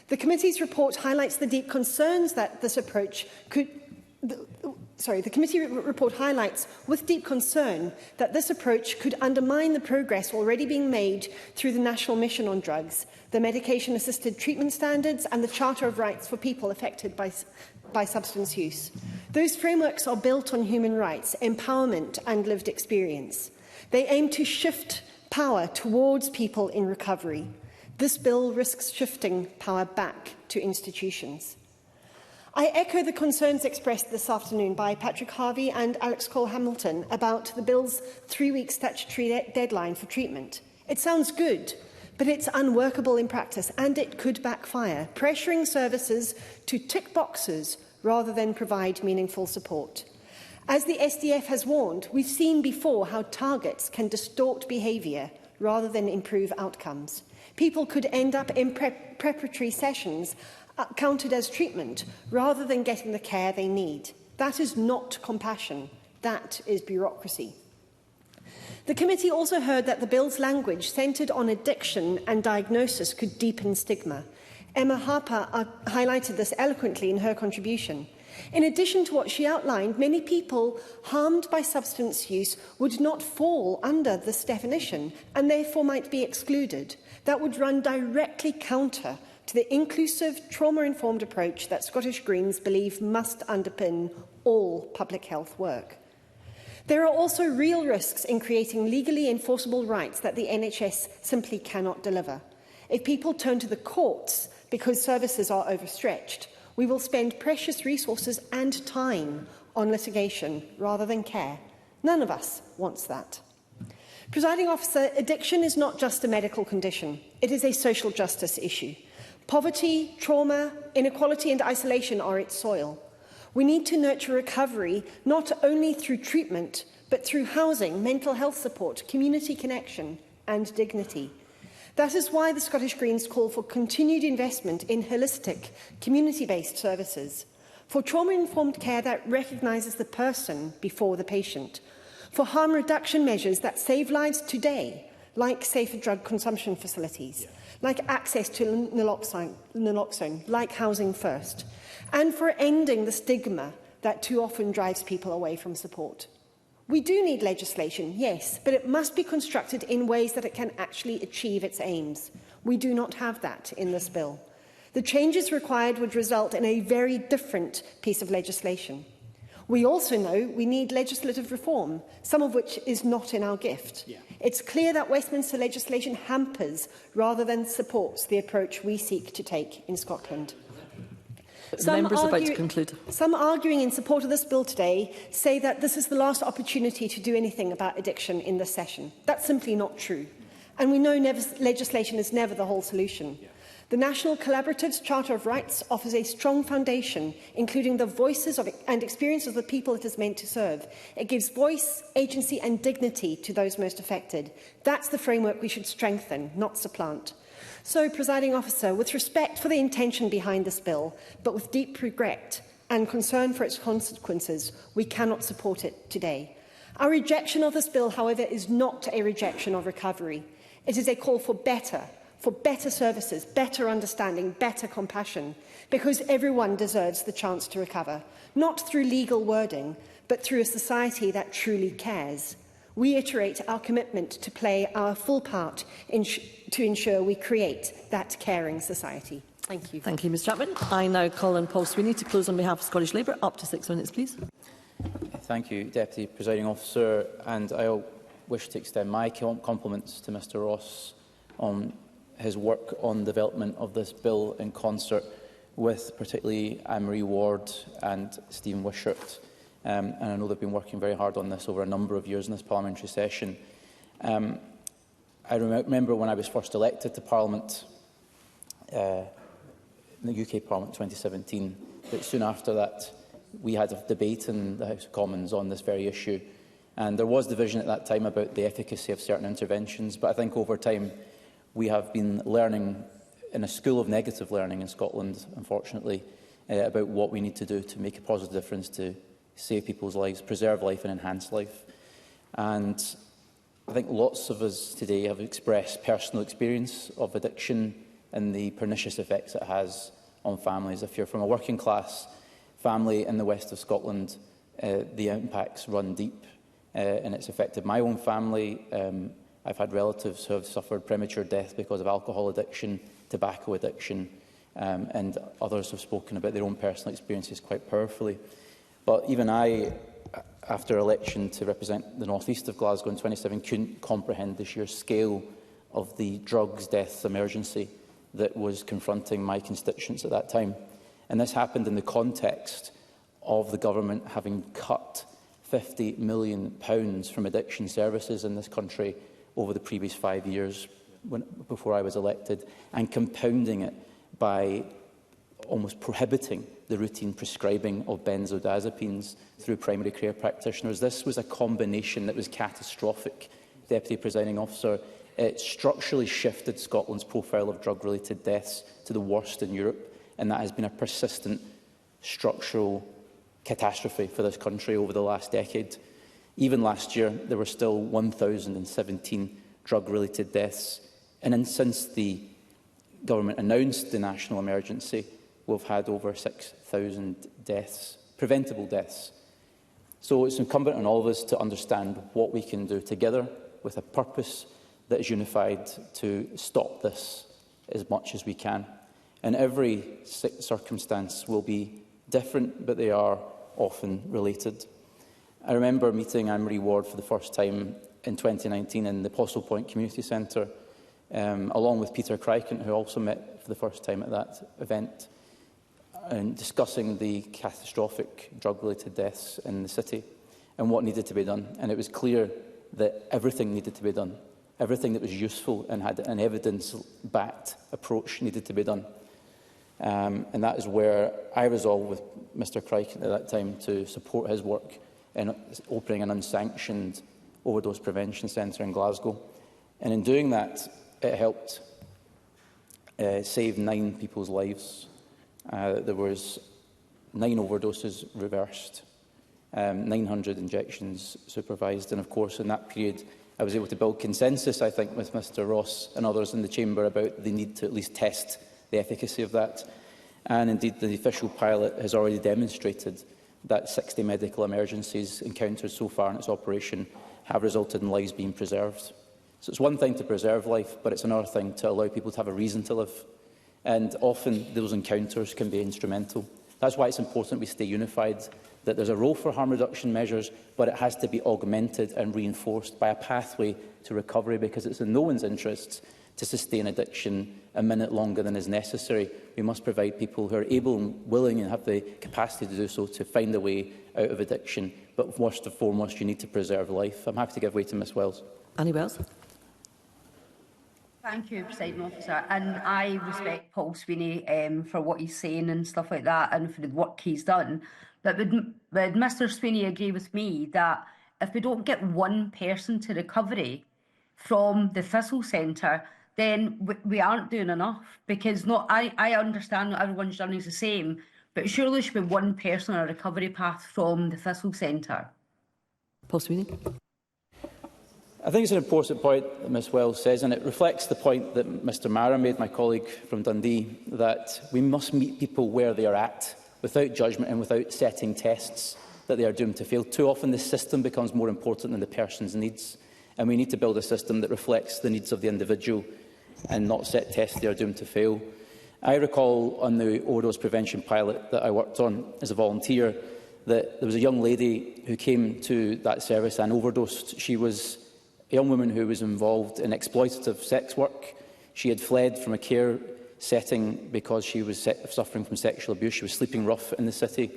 The committee's report highlights the deep concerns that this approach could... The committee report highlights with deep concern that this approach could undermine the progress already being made through the National Mission on Drugs, the Medication-Assisted Treatment Standards and the Charter of Rights for People Affected by Substance Use. Those frameworks are built on human rights, empowerment and lived experience. They aim to shift power towards people in recovery. This bill risks shifting power back to institutions. I echo the concerns expressed this afternoon by Patrick Harvey and Alex Cole-Hamilton about the bill's 3-week statutory deadline for treatment. It sounds good, but it's unworkable in practice and it could backfire, pressuring services to tick boxes rather than provide meaningful support. As the SDF has warned, we've seen before how targets can distort behaviour rather than improve outcomes. People could end up in preparatory sessions counted as treatment rather than getting the care they need. That is not compassion. That is bureaucracy. The committee also heard that the bill's language centred on addiction and diagnosis could deepen stigma. Emma Harper highlighted this eloquently in her contribution. In addition to what she outlined, many people harmed by substance use would not fall under this definition and therefore might be excluded. That would run directly counter to the inclusive, trauma-informed approach that Scottish Greens believe must underpin all public health work. There are also real risks in creating legally enforceable rights that the NHS simply cannot deliver. If people turn to the courts because services are overstretched, we will spend precious resources and time on litigation rather than care. None of us wants that. Presiding Officer, addiction is not just a medical condition. It is a social justice issue. Poverty, trauma, inequality and isolation are its soil. We need to nurture recovery not only through treatment, but through housing, mental health support, community connection and dignity. That is why the Scottish Greens call for continued investment in holistic, community-based services, for trauma-informed care that recognises the person before the patient, for harm reduction measures that save lives today, like safer drug consumption facilities, like access to naloxone, like Housing First, and for ending the stigma that too often drives people away from support. We do need legislation, yes, but it must be constructed in ways that it can actually achieve its aims. We do not have that in this bill. The changes required would result in a very different piece of legislation. We also know we need legislative reform, some of which is not in our gift. It's clear that Westminster legislation hampers rather than supports the approach we seek to take in Scotland. Some arguing in support of this bill today say that this is the last opportunity to do anything about addiction in this session. That's simply not true. And we know legislation is never the whole solution. The National Collaborative's Charter of Rights offers a strong foundation, including the voices and experiences of the people it is meant to serve. It gives voice, agency and dignity to those most affected. That's the framework we should strengthen, not supplant. So, Presiding Officer, with respect for the intention behind this bill, but with deep regret and concern for its consequences, we cannot support it today. Our rejection of this bill, however, is not a rejection of recovery. It is a call for better services, better understanding, better compassion, because everyone deserves the chance to recover, not through legal wording, but through a society that truly cares. We reiterate our commitment to play our full part to ensure we create that caring society. Thank you. Thank you, Ms Chapman. I now call on Paul Sweeney to close on behalf of Scottish Labour. Up to 6 minutes, please. Thank you, Deputy Presiding Officer. And I wish to extend my compliments to Mr Ross on his work on development of this bill in concert with particularly Anne-Marie Ward and Stephen Wishart. And I know they've been working very hard on this over a number of years in this parliamentary session. I remember when I was first elected to Parliament, in the UK Parliament 2017, but soon after that we had a debate in the House of Commons on this very issue. And there was division at that time about the efficacy of certain interventions, but I think over time we have been learning in a school of negative learning in Scotland, unfortunately, about what we need to do to make a positive difference to save people's lives, preserve life and enhance life. And I think lots of us today have expressed personal experience of addiction and the pernicious effects it has on families. If you're from a working class family in the west of Scotland, the impacts run deep, and it's affected my own family. I've had relatives who have suffered premature death because of alcohol addiction, tobacco addiction, and others have spoken about their own personal experiences quite powerfully. But even I, after election to represent the north east of Glasgow in 2017, couldn't comprehend the sheer scale of the drugs deaths emergency that was confronting my constituents at that time. And this happened in the context of the government having cut £50 million from addiction services in this country over the previous 5 years before I was elected, and compounding it by almost prohibiting the routine prescribing of benzodiazepines through primary care practitioners. This was a combination that was catastrophic, Deputy Presiding Officer. It structurally shifted Scotland's profile of drug-related deaths to the worst in Europe, and that has been a persistent structural catastrophe for this country over the last decade. Even last year, there were still 1,017 drug-related deaths, and then since the government announced the national emergency, we've had over 6,000 deaths, preventable deaths. So it's incumbent on all of us to understand what we can do together with a purpose that is unified to stop this as much as we can. And every circumstance will be different, but they are often related. I remember meeting Anne-Marie Ward for the first time in 2019 in the Postle Point Community Centre, along with Peter Crichton, who also met for the first time at that event, and discussing the catastrophic drug-related deaths in the city and what needed to be done. And it was clear that everything needed to be done. Everything that was useful and had an evidence-backed approach needed to be done. And that is where I resolved with Mr Crichton at that time to support his work in opening an unsanctioned overdose prevention centre in Glasgow. And in doing that, it helped save 9 people's lives. There was 9 overdoses reversed, 900 injections supervised, and of course in that period I was able to build consensus, I think, with Mr Ross and others in the chamber about the need to at least test the efficacy of that. And indeed the official pilot has already demonstrated that 60 medical emergencies encountered so far in its operation have resulted in lives being preserved. So it's one thing to preserve life, but it's another thing to allow people to have a reason to live. And often those encounters can be instrumental. That's why it's important we stay unified, that there's a role for harm reduction measures, but it has to be augmented and reinforced by a pathway to recovery, because it's in no one's interests to sustain addiction a minute longer than is necessary. We must provide people who are able and willing and have the capacity to do so to find a way out of addiction. But first and foremost, you need to preserve life. I'm happy to give way to Ms Wells. Annie Wells. Thank you, Presiding Officer. And I respect Paul Sweeney for what he's saying and stuff like that, and for the work he's done. But would Mr Sweeney agree with me that if we don't get one person to recovery from the Thistle Centre, then we aren't doing enough? Because I understand not everyone's journey is the same, but surely there should be one person on a recovery path from the Thistle Centre. Paul Sweeney. I think it's an important point that Ms Wells says, and it reflects the point that Mr Mara made, my colleague from Dundee, that we must meet people where they are at, without judgment and without setting tests that they are doomed to fail. Too often the system becomes more important than the person's needs, and we need to build a system that reflects the needs of the individual and not set tests they are doomed to fail. I recall on the overdose prevention pilot that I worked on as a volunteer that there was a young lady who came to that service and overdosed. She was a young woman who was involved in exploitative sex work. She had fled from a care setting because she was suffering from sexual abuse. She was sleeping rough in the city.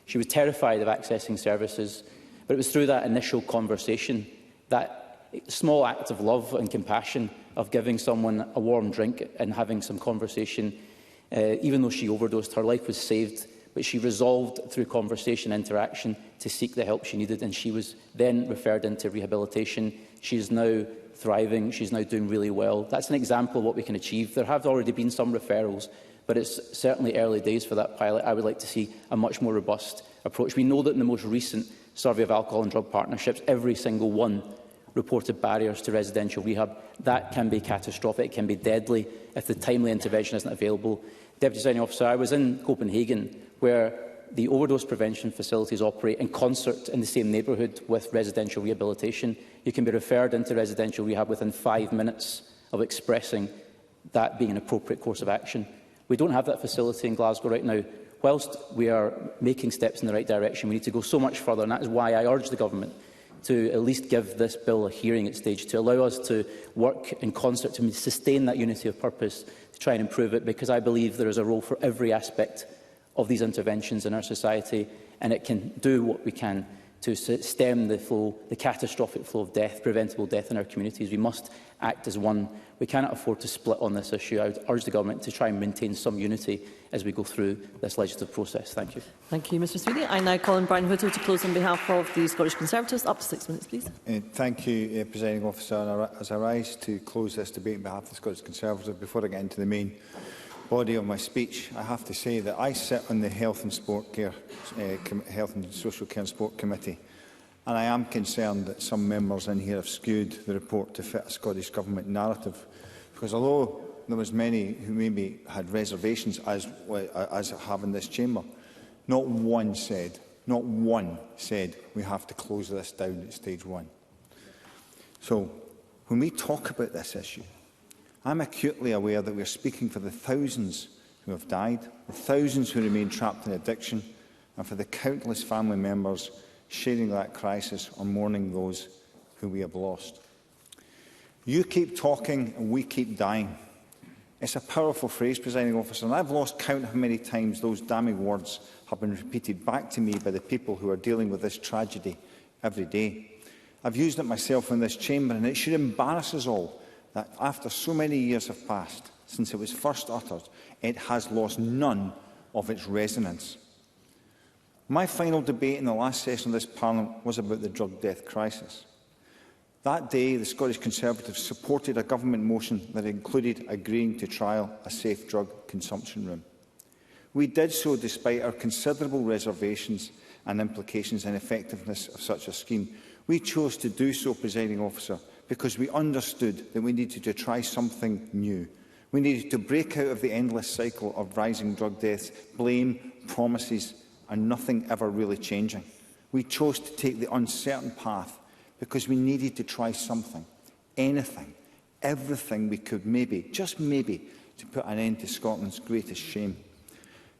She was terrified of accessing services, but it was through that initial conversation, that small act of love and compassion of giving someone a warm drink and having some conversation, even though she overdosed, her life was saved. But she resolved through conversation and interaction to seek the help she needed, and she was then referred into rehabilitation. She is now thriving. She's now doing really well. That's an example of what we can achieve. There have already been some referrals, but it's certainly early days for that pilot. I would like to see a much more robust approach. We know that in the most recent survey of alcohol and drug partnerships, every single one reported barriers to residential rehab. That can be catastrophic. It can be deadly if the timely intervention isn't available. Deputy Presiding Officer, I was in Copenhagen, where the overdose prevention facilities operate in concert in the same neighbourhood with residential rehabilitation. You can be referred into residential rehab within 5 minutes of expressing that being an appropriate course of action. We don't have that facility in Glasgow right now. Whilst we are making steps in the right direction, we need to go so much further, and that is why I urge the Government to at least give this bill a hearing at stage 2, allow us to work in concert to sustain that unity of purpose, to try and improve it, because I believe there is a role for every aspect of these interventions in our society, and it can do what we can to stem the flow, the catastrophic flow of death, preventable death in our communities. We must act as one. We cannot afford to split on this issue. I would urge the Government to try and maintain some unity as we go through this legislative process. Thank you. Thank you, Mr Sweeney. I now call on Brian Whittle to close on behalf of the Scottish Conservatives. Up to 6 minutes, please. Thank you, Presiding Officer. And as I rise to close this debate on behalf of the Scottish Conservatives, before I get into the main body of my speech, I have to say that I sit on the Health and Social Care and Sport Committee, and I am concerned that some members in here have skewed the report to fit a Scottish Government narrative. Because although there was many who maybe had reservations, as I have in this chamber, not one said we have to close this down at stage 1. So when we talk about this issue, I'm acutely aware that we are speaking for the thousands who have died, the thousands who remain trapped in addiction, and for the countless family members sharing that crisis or mourning those who we have lost. You keep talking and we keep dying. It's a powerful phrase, Presiding Officer, and I've lost count how many times those damning words have been repeated back to me by the people who are dealing with this tragedy every day. I've used it myself in this chamber, and it should embarrass us all that after so many years have passed since it was first uttered, it has lost none of its resonance. My final debate in the last session of this Parliament was about the drug death crisis. That day, the Scottish Conservatives supported a government motion that included agreeing to trial a safe drug consumption room. We did so despite our considerable reservations and implications and effectiveness of such a scheme. We chose to do so, Presiding Officer, because we understood that we needed to try something new. We needed to break out of the endless cycle of rising drug deaths, blame, promises and nothing ever really changing. We chose to take the uncertain path because we needed to try something, anything, everything we could, maybe, just maybe, to put an end to Scotland's greatest shame.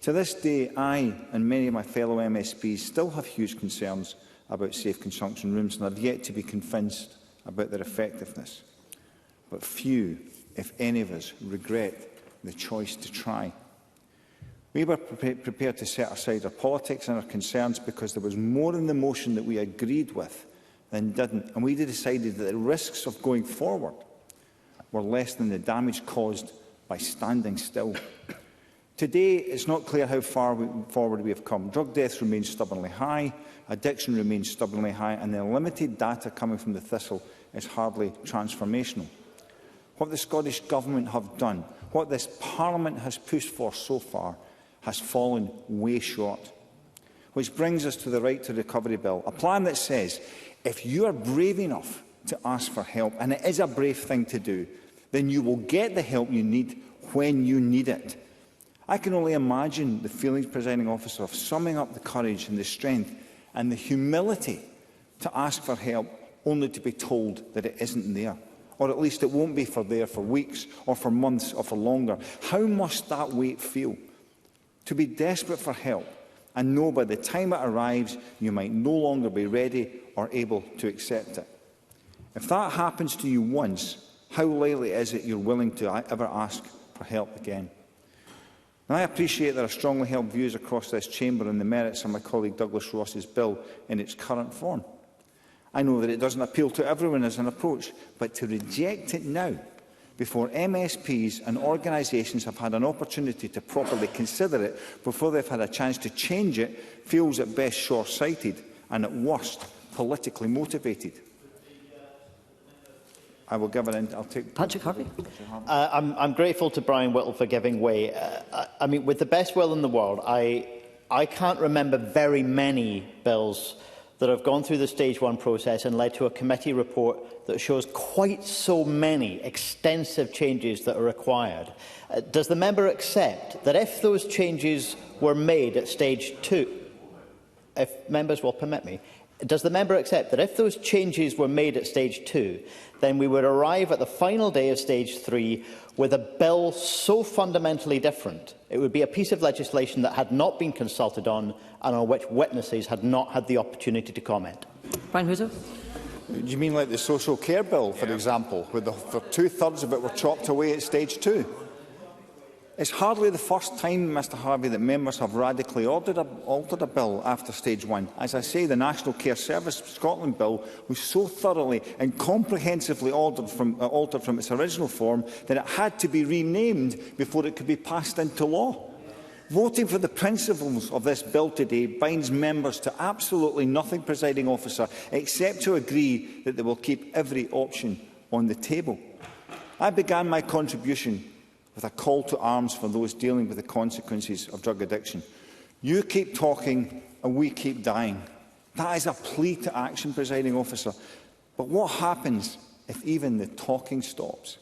To this day, I and many of my fellow MSPs still have huge concerns about safe consumption rooms and are yet to be convinced about their effectiveness. But few, if any of us, regret the choice to try. We were prepared to set aside our politics and our concerns because there was more in the motion that we agreed with than didn't, and we decided that the risks of going forward were less than the damage caused by standing still. Today, it's not clear how far forward we have come. Drug deaths remain stubbornly high, addiction remains stubbornly high, and the limited data coming from the Thistle is hardly transformational. What the Scottish Government have done, what this Parliament has pushed for so far, has fallen way short. Which brings us to the Right to Recovery Bill, a plan that says if you are brave enough to ask for help, and it is a brave thing to do, then you will get the help you need when you need it. I can only imagine the feelings, Presiding Officer, of summing up the courage and the strength and the humility to ask for help only to be told that it isn't there, or at least it won't be there for weeks or for months or for longer. How must that wait feel? To be desperate for help and know by the time it arrives you might no longer be ready or able to accept it. If that happens to you once, how likely is it you're willing to ever ask for help again? Now, I appreciate there are strongly held views across this chamber on the merits of my colleague Douglas Ross's bill in its current form. I know that it doesn't appeal to everyone as an approach, but to reject it now, before MSPs and organisations have had an opportunity to properly consider it, before they've had a chance to change it, feels at best short-sighted and at worst politically motivated. I will give it. I'll take Patrick Harvey. I'm grateful to Brian Whittle for giving way. I mean, with the best will in the world, I can't remember very many bills that have gone through the Stage 1 process and led to a committee report that shows quite so many extensive changes that are required. Does the member accept that if those changes were made at Stage 2, if members will permit me, does the member accept that if those changes were made at Stage 2, then we would arrive at the final day of Stage 3 with a bill so fundamentally different? It would be a piece of legislation that had not been consulted on and on which witnesses had not had the opportunity to comment. Brian Hooser. Do you mean like the social care bill, for example, where two-thirds of it were chopped away at Stage 2? It's hardly the first time, Mr Harvey, that members have radically altered a bill after Stage 1. As I say, the National Care Service Scotland bill was so thoroughly and comprehensively altered from its original form that it had to be renamed before it could be passed into law. Voting for the principles of this bill today binds members to absolutely nothing, Presiding Officer, except to agree that they will keep every option on the table. I began my contribution with a call to arms for those dealing with the consequences of drug addiction. You keep talking and we keep dying. That is a plea to action, Presiding Officer. But what happens if even the talking stops?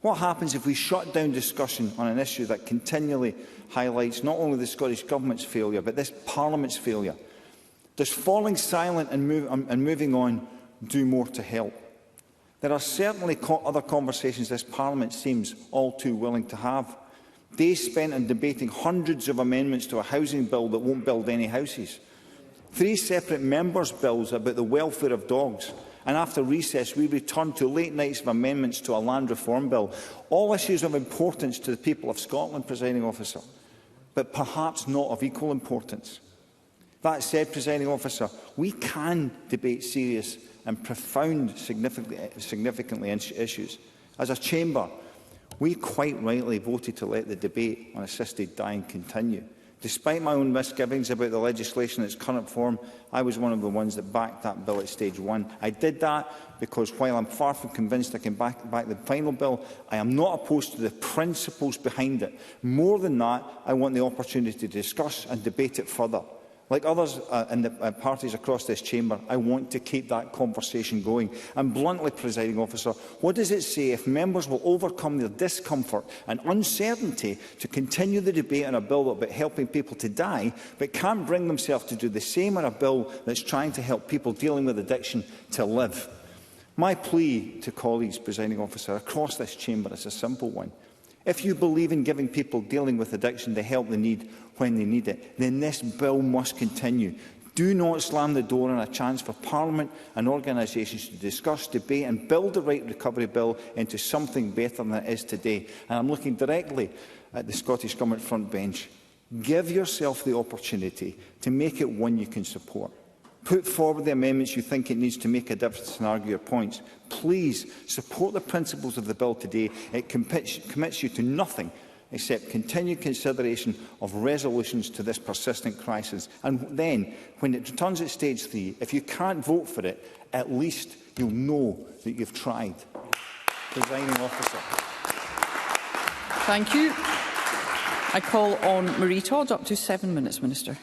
What happens if we shut down discussion on an issue that continually highlights not only the Scottish Government's failure, but this Parliament's failure? Does falling silent and moving on do more to help? There are certainly other conversations this Parliament seems all too willing to have. Days spent on debating hundreds of amendments to a housing bill that won't build any houses. 3 separate members' bills about the welfare of dogs. And after recess, we return to late nights of amendments to a land reform bill. All issues of importance to the people of Scotland, Presiding Officer, but perhaps not of equal importance. That said, Presiding Officer, we can debate serious and profound significantly issues. As a chamber, we quite rightly voted to let the debate on assisted dying continue. Despite my own misgivings about the legislation in its current form, I was one of the ones that backed that bill at Stage 1. I did that because, while I'm far from convinced I can back the final bill, I am not opposed to the principles behind it. More than that, I want the opportunity to discuss and debate it further. Like others in the parties across this chamber, I want to keep that conversation going. And bluntly, Presiding Officer, what does it say if members will overcome their discomfort and uncertainty to continue the debate on a bill about helping people to die, but can't bring themselves to do the same on a bill that's trying to help people dealing with addiction to live? My plea to colleagues, Presiding Officer, across this chamber is a simple one. If you believe in giving people dealing with addiction the help they need when they need it, then this bill must continue. Do not slam the door on a chance for Parliament and organisations to discuss, debate and build the right recovery bill into something better than it is today. And I'm looking directly at the Scottish Government front bench. Give yourself the opportunity to make it one you can support. Put forward the amendments you think it needs to make a difference and argue your points. Please support the principles of the bill today. It commits you to nothing except continued consideration of resolutions to this persistent crisis. And then, when it returns at stage 3, if you can't vote for it, at least you'll know that you've tried. Presiding Officer. Thank you. I call on Marie Todd, up to 7 minutes, Minister.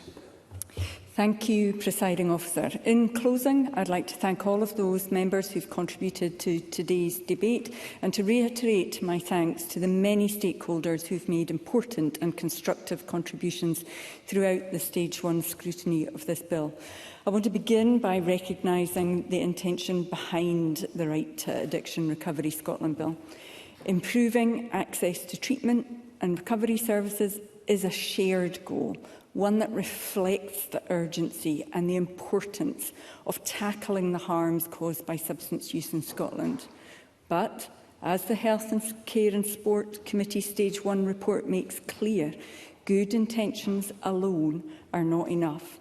Thank you, Presiding Officer. In closing, I'd like to thank all of those members who've contributed to today's debate and to reiterate my thanks to the many stakeholders who've made important and constructive contributions throughout the Stage 1 scrutiny of this bill. I want to begin by recognising the intention behind the Right to Addiction Recovery Scotland Bill. Improving access to treatment and recovery services is a shared goal, one that reflects the urgency and the importance of tackling the harms caused by substance use in Scotland. But, as the Health and Care and Sport Committee Stage 1 report makes clear, good intentions alone are not enough.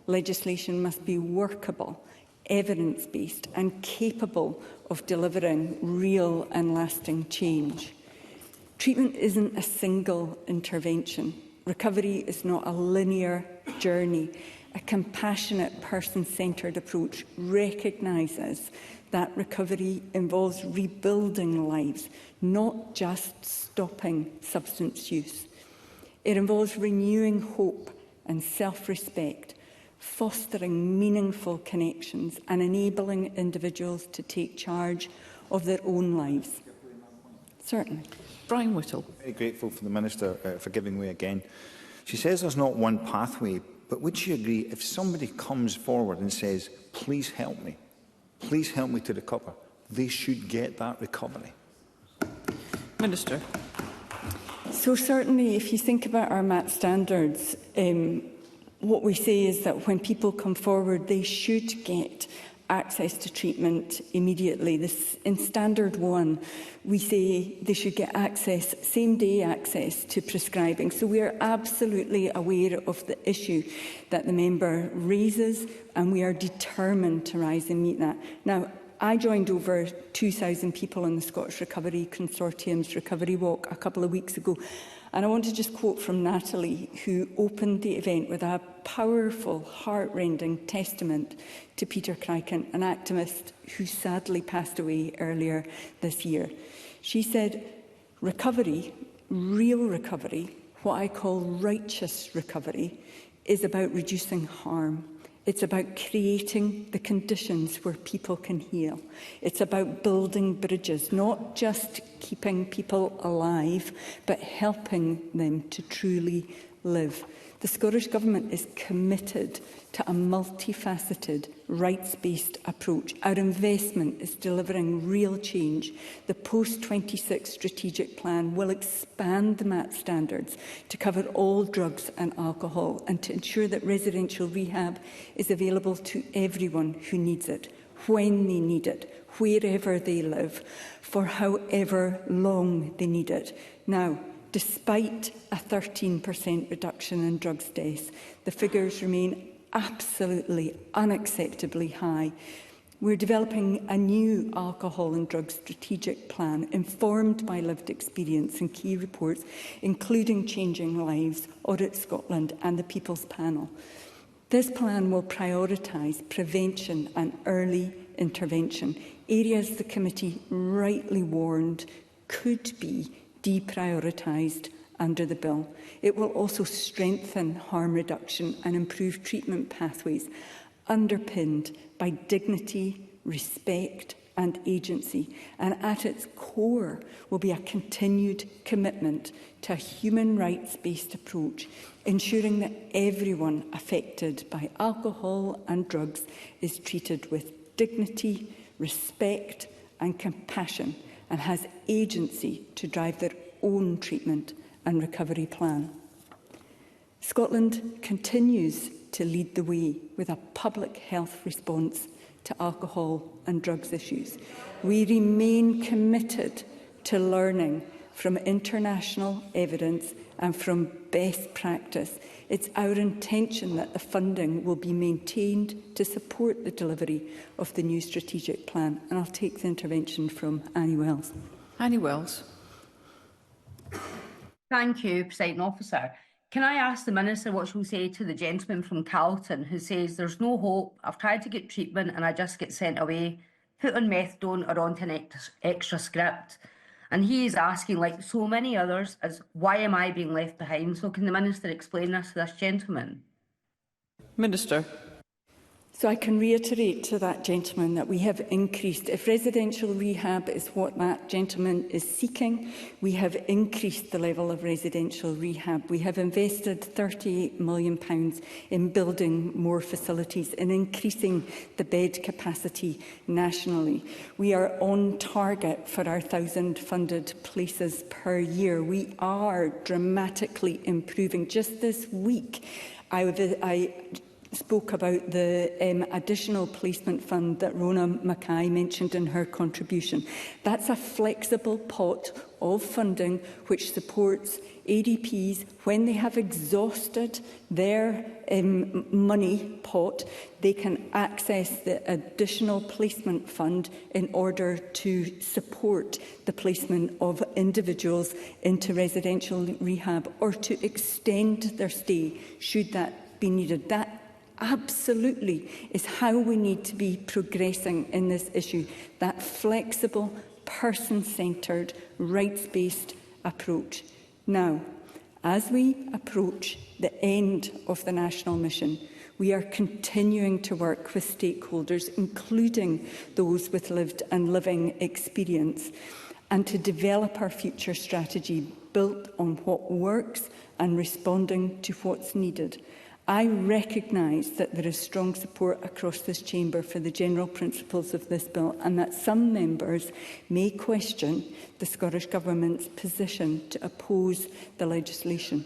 Legislation must be workable, evidence-based and capable of delivering real and lasting change. Treatment isn't a single intervention. Recovery is not a linear journey. A compassionate, person-centred approach recognises that recovery involves rebuilding lives, not just stopping substance use. It involves renewing hope and self-respect, fostering meaningful connections and enabling individuals to take charge of their own lives. Certainly. Brian Whittle. Very grateful for the Minister for giving way again. She says there's not one pathway, but would she agree if somebody comes forward and says, please help me to recover, they should get that recovery? Minister. So certainly, if you think about our MAT standards, what we say is that when people come forward, they should get access to treatment immediately. In Standard 1, we say they should get access, same-day access to prescribing. So we are absolutely aware of the issue that the member raises, and we are determined to rise and meet that. Now, I joined over 2,000 people in the Scottish Recovery Consortium's Recovery Walk a couple of weeks ago. And I want to just quote from Natalie, who opened the event with a powerful, heart-rending testament to Peter Crichton, an activist who sadly passed away earlier this year. She said, recovery, real recovery, what I call righteous recovery, is about reducing harm. It's about creating the conditions where people can heal. It's about building bridges, not just keeping people alive, but helping them to truly live. The Scottish Government is committed to a multifaceted, rights-based approach. Our investment is delivering real change. The post-26 strategic plan will expand the MAT standards to cover all drugs and alcohol and to ensure that residential rehab is available to everyone who needs it, when they need it, wherever they live, for however long they need it. Now, despite a 13% reduction in drugs deaths, the figures remain absolutely unacceptably high. We're developing a new alcohol and drug strategic plan informed by lived experience and key reports, including Changing Lives, Audit Scotland and the People's Panel. This plan will prioritise prevention and early intervention, areas the committee rightly warned could be deprioritised under the bill. It will also strengthen harm reduction and improve treatment pathways, underpinned by dignity, respect and agency. And at its core will be a continued commitment to a human rights-based approach, ensuring that everyone affected by alcohol and drugs is treated with dignity, respect and compassion, and has agency to drive their own treatment and recovery plan. Scotland continues to lead the way with a public health response to alcohol and drugs issues. We remain committed to learning from international evidence and from best practice. It's our intention that the funding will be maintained to support the delivery of the new strategic plan. And I'll take the intervention from Annie Wells. Annie Wells. Thank you, Presiding Officer. Can I ask the Minister what she'll say to the gentleman from Carlton who says there's no hope, I've tried to get treatment and I just get sent away, put on methadone or onto an extra script? And he is asking, like so many others, as why am I being left behind? So can the Minister explain this to this gentleman? Minister. So I can reiterate to that gentleman that we have increased, if residential rehab is what that gentleman is seeking, we have increased the level of residential rehab. We have invested £38 million in building more facilities and increasing the bed capacity nationally. We are on target for our 1,000 funded places per year. We are dramatically improving. Just this week, I spoke about the additional placement fund that Rona Mackay mentioned in her contribution. That's a flexible pot of funding which supports ADPs when they have exhausted their money pot. They can access the additional placement fund in order to support the placement of individuals into residential rehab or to extend their stay should that be needed. That absolutely is how we need to be progressing in this issue, that flexible, person-centred, rights-based approach. Now, as we approach the end of the national mission, we are continuing to work with stakeholders, including those with lived and living experience, and to develop our future strategy built on what works and responding to what's needed. I recognise that there is strong support across this chamber for the general principles of this bill and that some members may question the Scottish Government's position to oppose the legislation.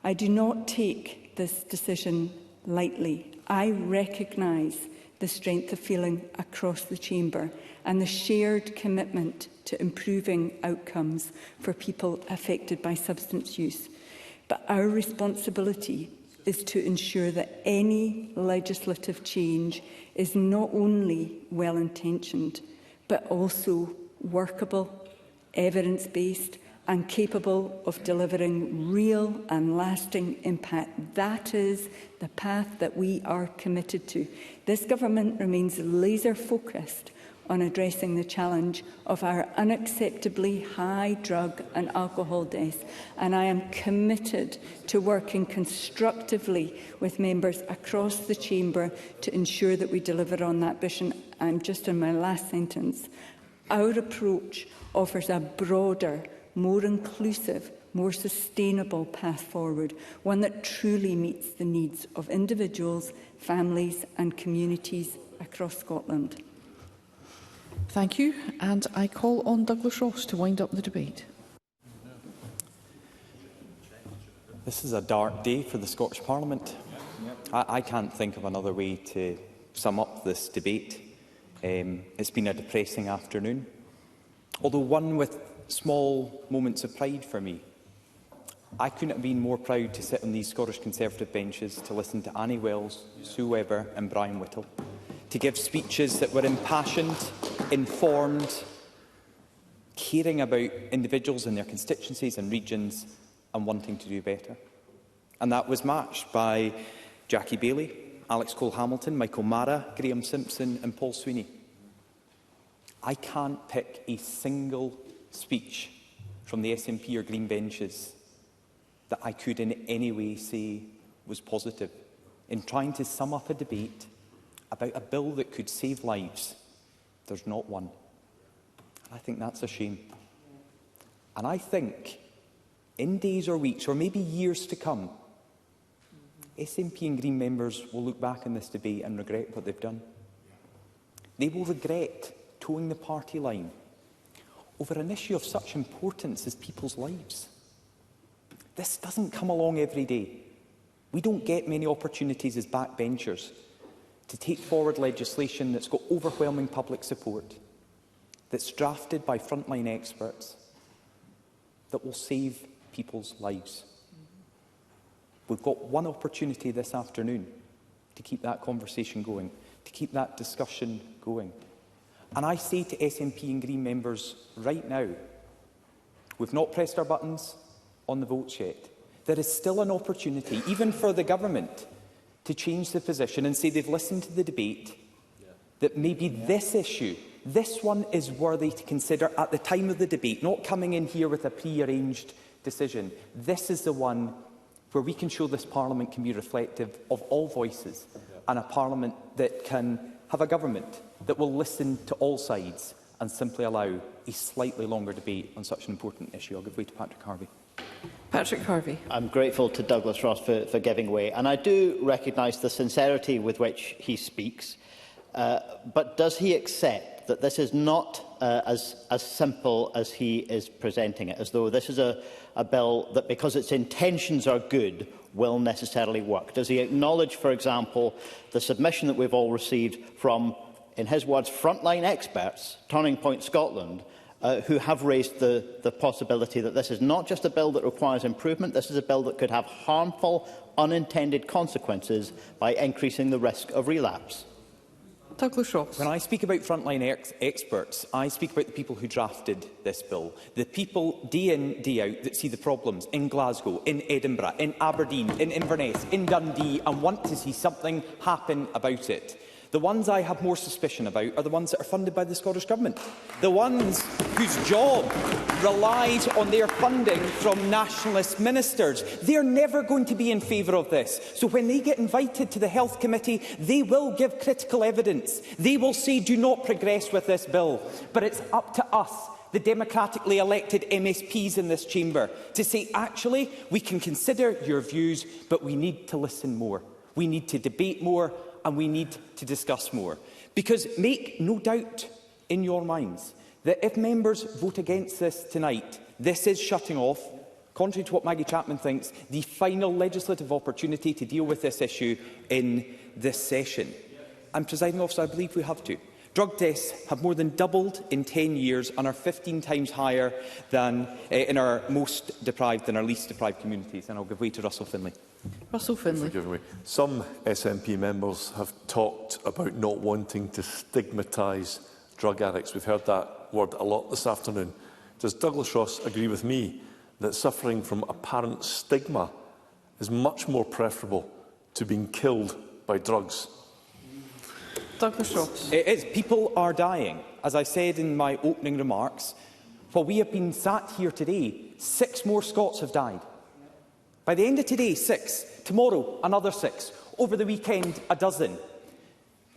I do not take this decision lightly. I recognise the strength of feeling across the chamber and the shared commitment to improving outcomes for people affected by substance use. But our responsibility is to ensure that any legislative change is not only well-intentioned, but also workable, evidence-based and capable of delivering real and lasting impact. That is the path that we are committed to. This government remains laser-focused on addressing the challenge of our unacceptably high drug and alcohol deaths, and I am committed to working constructively with members across the chamber to ensure that we deliver on that vision. I'm just in my last sentence. Our approach offers a broader, more inclusive, more sustainable path forward, one that truly meets the needs of individuals, families and communities across Scotland. Thank you. And I call on Douglas Ross to wind up the debate. This is a dark day for the Scottish Parliament. I can't think of another way to sum up this debate. It's been a depressing afternoon, although one with small moments of pride for me. I couldn't have been more proud to sit on these Scottish Conservative benches to listen to Annie Wells, Sue Webber and Brian Whittle, to give speeches that were impassioned, informed, caring about individuals in their constituencies and regions and wanting to do better. And that was matched by Jackie Bailey, Alex Cole-Hamilton, Michael Mara, Graham Simpson and Paul Sweeney. I can't pick a single speech from the SNP or Green benches that I could in any way say was positive in trying to sum up a debate about a bill that could save lives. There's not one. I think that's a shame. And I think in days or weeks or maybe years to come, SNP and Green members will look back on this debate and regret what they've done. They will regret toeing the party line over an issue of such importance as people's lives. This doesn't come along every day. We don't get many opportunities as backbenchers to take forward legislation that's got overwhelming public support, that's drafted by frontline experts, that will save people's lives. We've got one opportunity this afternoon to keep that conversation going, to keep that discussion going. And I say to SNP and Green members right now, we've not pressed our buttons on the votes yet. There is still an opportunity, even for the government, to change the position and say they've listened to the debate, that maybe this issue, this one is worthy to consider at the time of the debate, not coming in here with a pre-arranged decision. This is the one where we can show this Parliament can be reflective of all voices, and a Parliament that can have a government that will listen to all sides and simply allow a slightly longer debate on such an important issue. I'll give way to Patrick Harvie. Patrick Harvie. I'm grateful to Douglas Ross for giving way, and I do recognise the sincerity with which he speaks. But does he accept that this is not as simple as he is presenting it, as though this is a bill that, because its intentions are good, will necessarily work? Does he acknowledge, for example, the submission that we've all received from, in his words, frontline experts, Turning Point Scotland, who have raised the possibility that this is not just a bill that requires improvement, this is a bill that could have harmful, unintended consequences by increasing the risk of relapse? Douglas Ross. When I speak about frontline experts, I speak about the people who drafted this bill, the people day in, day out that see the problems in Glasgow, in Edinburgh, in Aberdeen, in Inverness, in Dundee, and want to see something happen about it. The ones I have more suspicion about are the ones that are funded by the Scottish Government, the ones whose job relies on their funding from nationalist ministers. They're never going to be in favour of this. So when they get invited to the Health Committee, they will give critical evidence. They will say, do not progress with this bill. But it's up to us, the democratically elected MSPs in this chamber, to say, actually, we can consider your views, but we need to listen more. We need to debate more, and we need to discuss more. Because make no doubt in your minds that if members vote against this tonight, this is shutting off, contrary to what Maggie Chapman thinks, the final legislative opportunity to deal with this issue in this session. And, Presiding Officer, I believe we have to. Drug deaths have more than doubled in 10 years and are 15 times higher than in our most deprived and our least deprived communities. And I'll give way to Russell Finlay. Russell Finlay. Forgive me. Some SNP members have talked about not wanting to stigmatise drug addicts. We've heard that word a lot this afternoon. Does Douglas Ross agree with me that suffering from apparent stigma is much more preferable to being killed by drugs? Douglas Ross. It is. People are dying. As I said in my opening remarks, while we have been sat here today, 6 more Scots have died. By the end of today, 6. Tomorrow, another 6. Over the weekend, a dozen.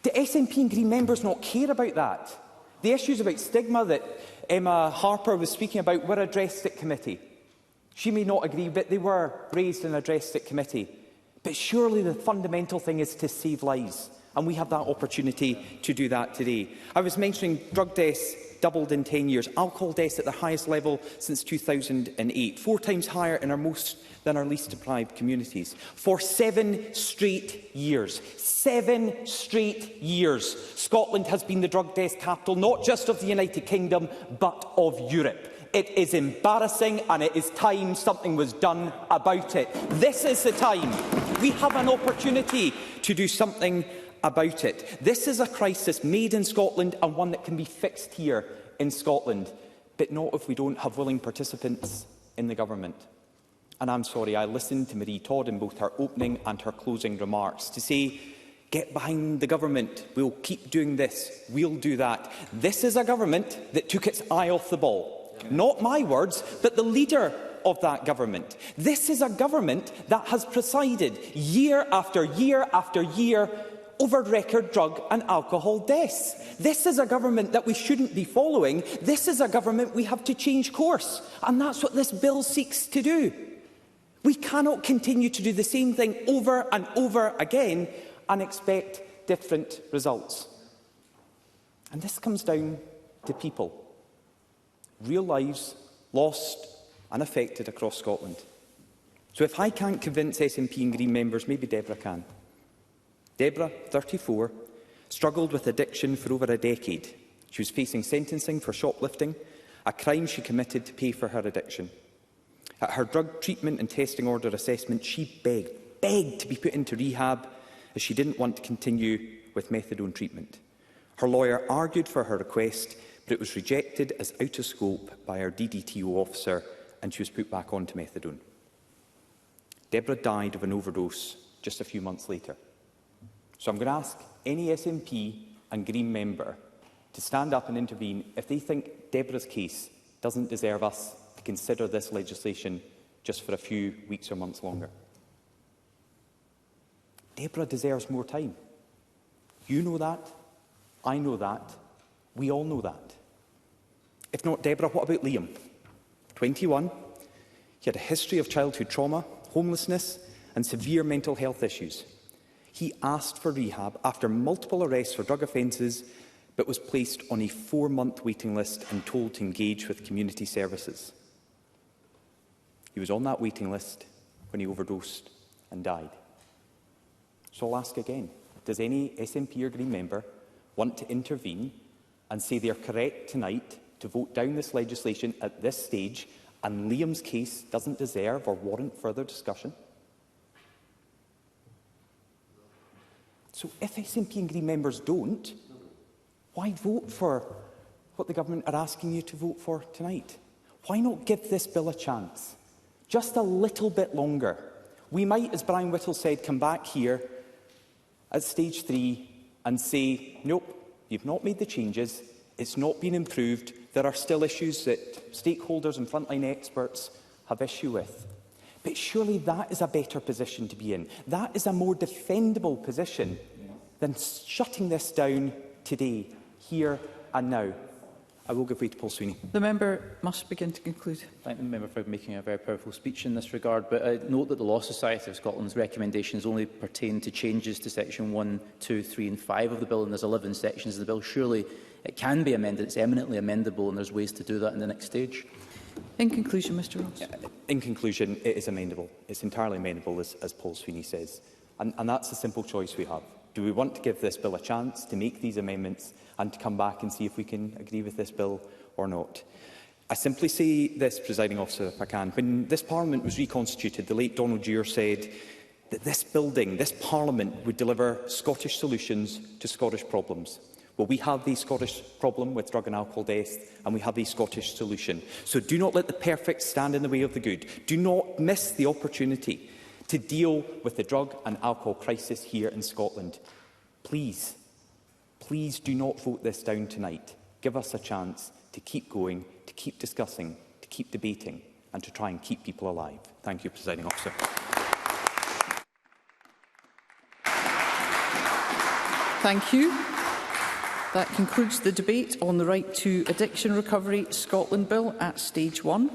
Do SNP and Green members not care about that? The issues about stigma that Emma Harper was speaking about were addressed at committee. She may not agree, but they were raised and addressed at committee. But surely the fundamental thing is to save lives. And we have that opportunity to do that today. I was mentioning drug deaths doubled in 10 years. Alcohol deaths at the highest level since 2008. 4 times higher in our most than our least deprived communities. For 7 straight years. 7 straight years. Scotland has been the drug death capital, not just of the United Kingdom, but of Europe. It is embarrassing, and it is time something was done about it. This is the time. We have an opportunity to do something about it. This is a crisis made in Scotland and one that can be fixed here in Scotland, but not if we don't have willing participants in the government. And I'm sorry, I listened to Marie Todd in both her opening and her closing remarks to say, get behind the government, we'll keep doing this, we'll do that. This is a government that took its eye off the ball. Not my words, but the leader of that government. This is a government that has presided year after year after year over record drug and alcohol deaths. This is a government that we shouldn't be following. This is a government we have to change course. And that's what this bill seeks to do. We cannot continue to do the same thing over and over again and expect different results. And this comes down to people. Real lives lost and affected across Scotland. So if I can't convince SNP and Green members, maybe Deborah can. Deborah, 34, struggled with addiction for over a decade. She was facing sentencing for shoplifting, a crime she committed to pay for her addiction. At her drug treatment and testing order assessment, she begged to be put into rehab as she didn't want to continue with methadone treatment. Her lawyer argued for her request, but it was rejected as out of scope by her DDTO officer and she was put back onto methadone. Deborah died of an overdose just a few months later. So I'm going to ask any SNP and Green member to stand up and intervene if they think Deborah's case doesn't deserve us to consider this legislation just for a few weeks or months longer. Deborah deserves more time. You know that. I know that. We all know that. If not Deborah, what about Liam? 21. He had a history of childhood trauma, homelessness and severe mental health issues. He asked for rehab after multiple arrests for drug offences, but was placed on a 4-month waiting list and told to engage with community services. He was on that waiting list when he overdosed and died. So I'll ask again, does any SNP or Green member want to intervene and say they are correct tonight to vote down this legislation at this stage and Liam's case doesn't deserve or warrant further discussion? So if SNP and Green members don't, why vote for what the government are asking you to vote for tonight? Why not give this bill a chance? Just a little bit longer. We might, as Brian Whittle said, come back here at stage 3 and say, nope, you've not made the changes, it's not been improved, there are still issues that stakeholders and frontline experts have issue with. But surely that is a better position to be in. That is a more defendable position than shutting this down today, here and now. I will give way to Paul Sweeney. The member must begin to conclude. Thank the member for making a very powerful speech in this regard, but I note that the Law Society of Scotland's recommendations only pertain to changes to section 1, 2, 3 and 5 of the bill, and there's 11 sections of the bill. Surely it can be amended, it's eminently amendable, and there's ways to do that in the next stage. In conclusion, Mr Ross. In conclusion, it is amendable. It's entirely amendable, as Paul Sweeney says. And that's a simple choice we have. Do we want to give this bill a chance to make these amendments and to come back and see if we can agree with this bill or not? I simply say this, Presiding Officer, if I can. When this Parliament was reconstituted, the late Donald Dewar said that this building, this Parliament, would deliver Scottish solutions to Scottish problems. Well, we have the Scottish problem with drug and alcohol deaths, and we have the Scottish solution. So do not let the perfect stand in the way of the good. Do not miss the opportunity to deal with the drug and alcohol crisis here in Scotland. Please, please do not vote this down tonight. Give us a chance to keep going, to keep discussing, to keep debating, and to try and keep people alive. Thank you, Presiding Officer. Thank you. That concludes the debate on the Right to Addiction Recovery Scotland Bill at stage 1.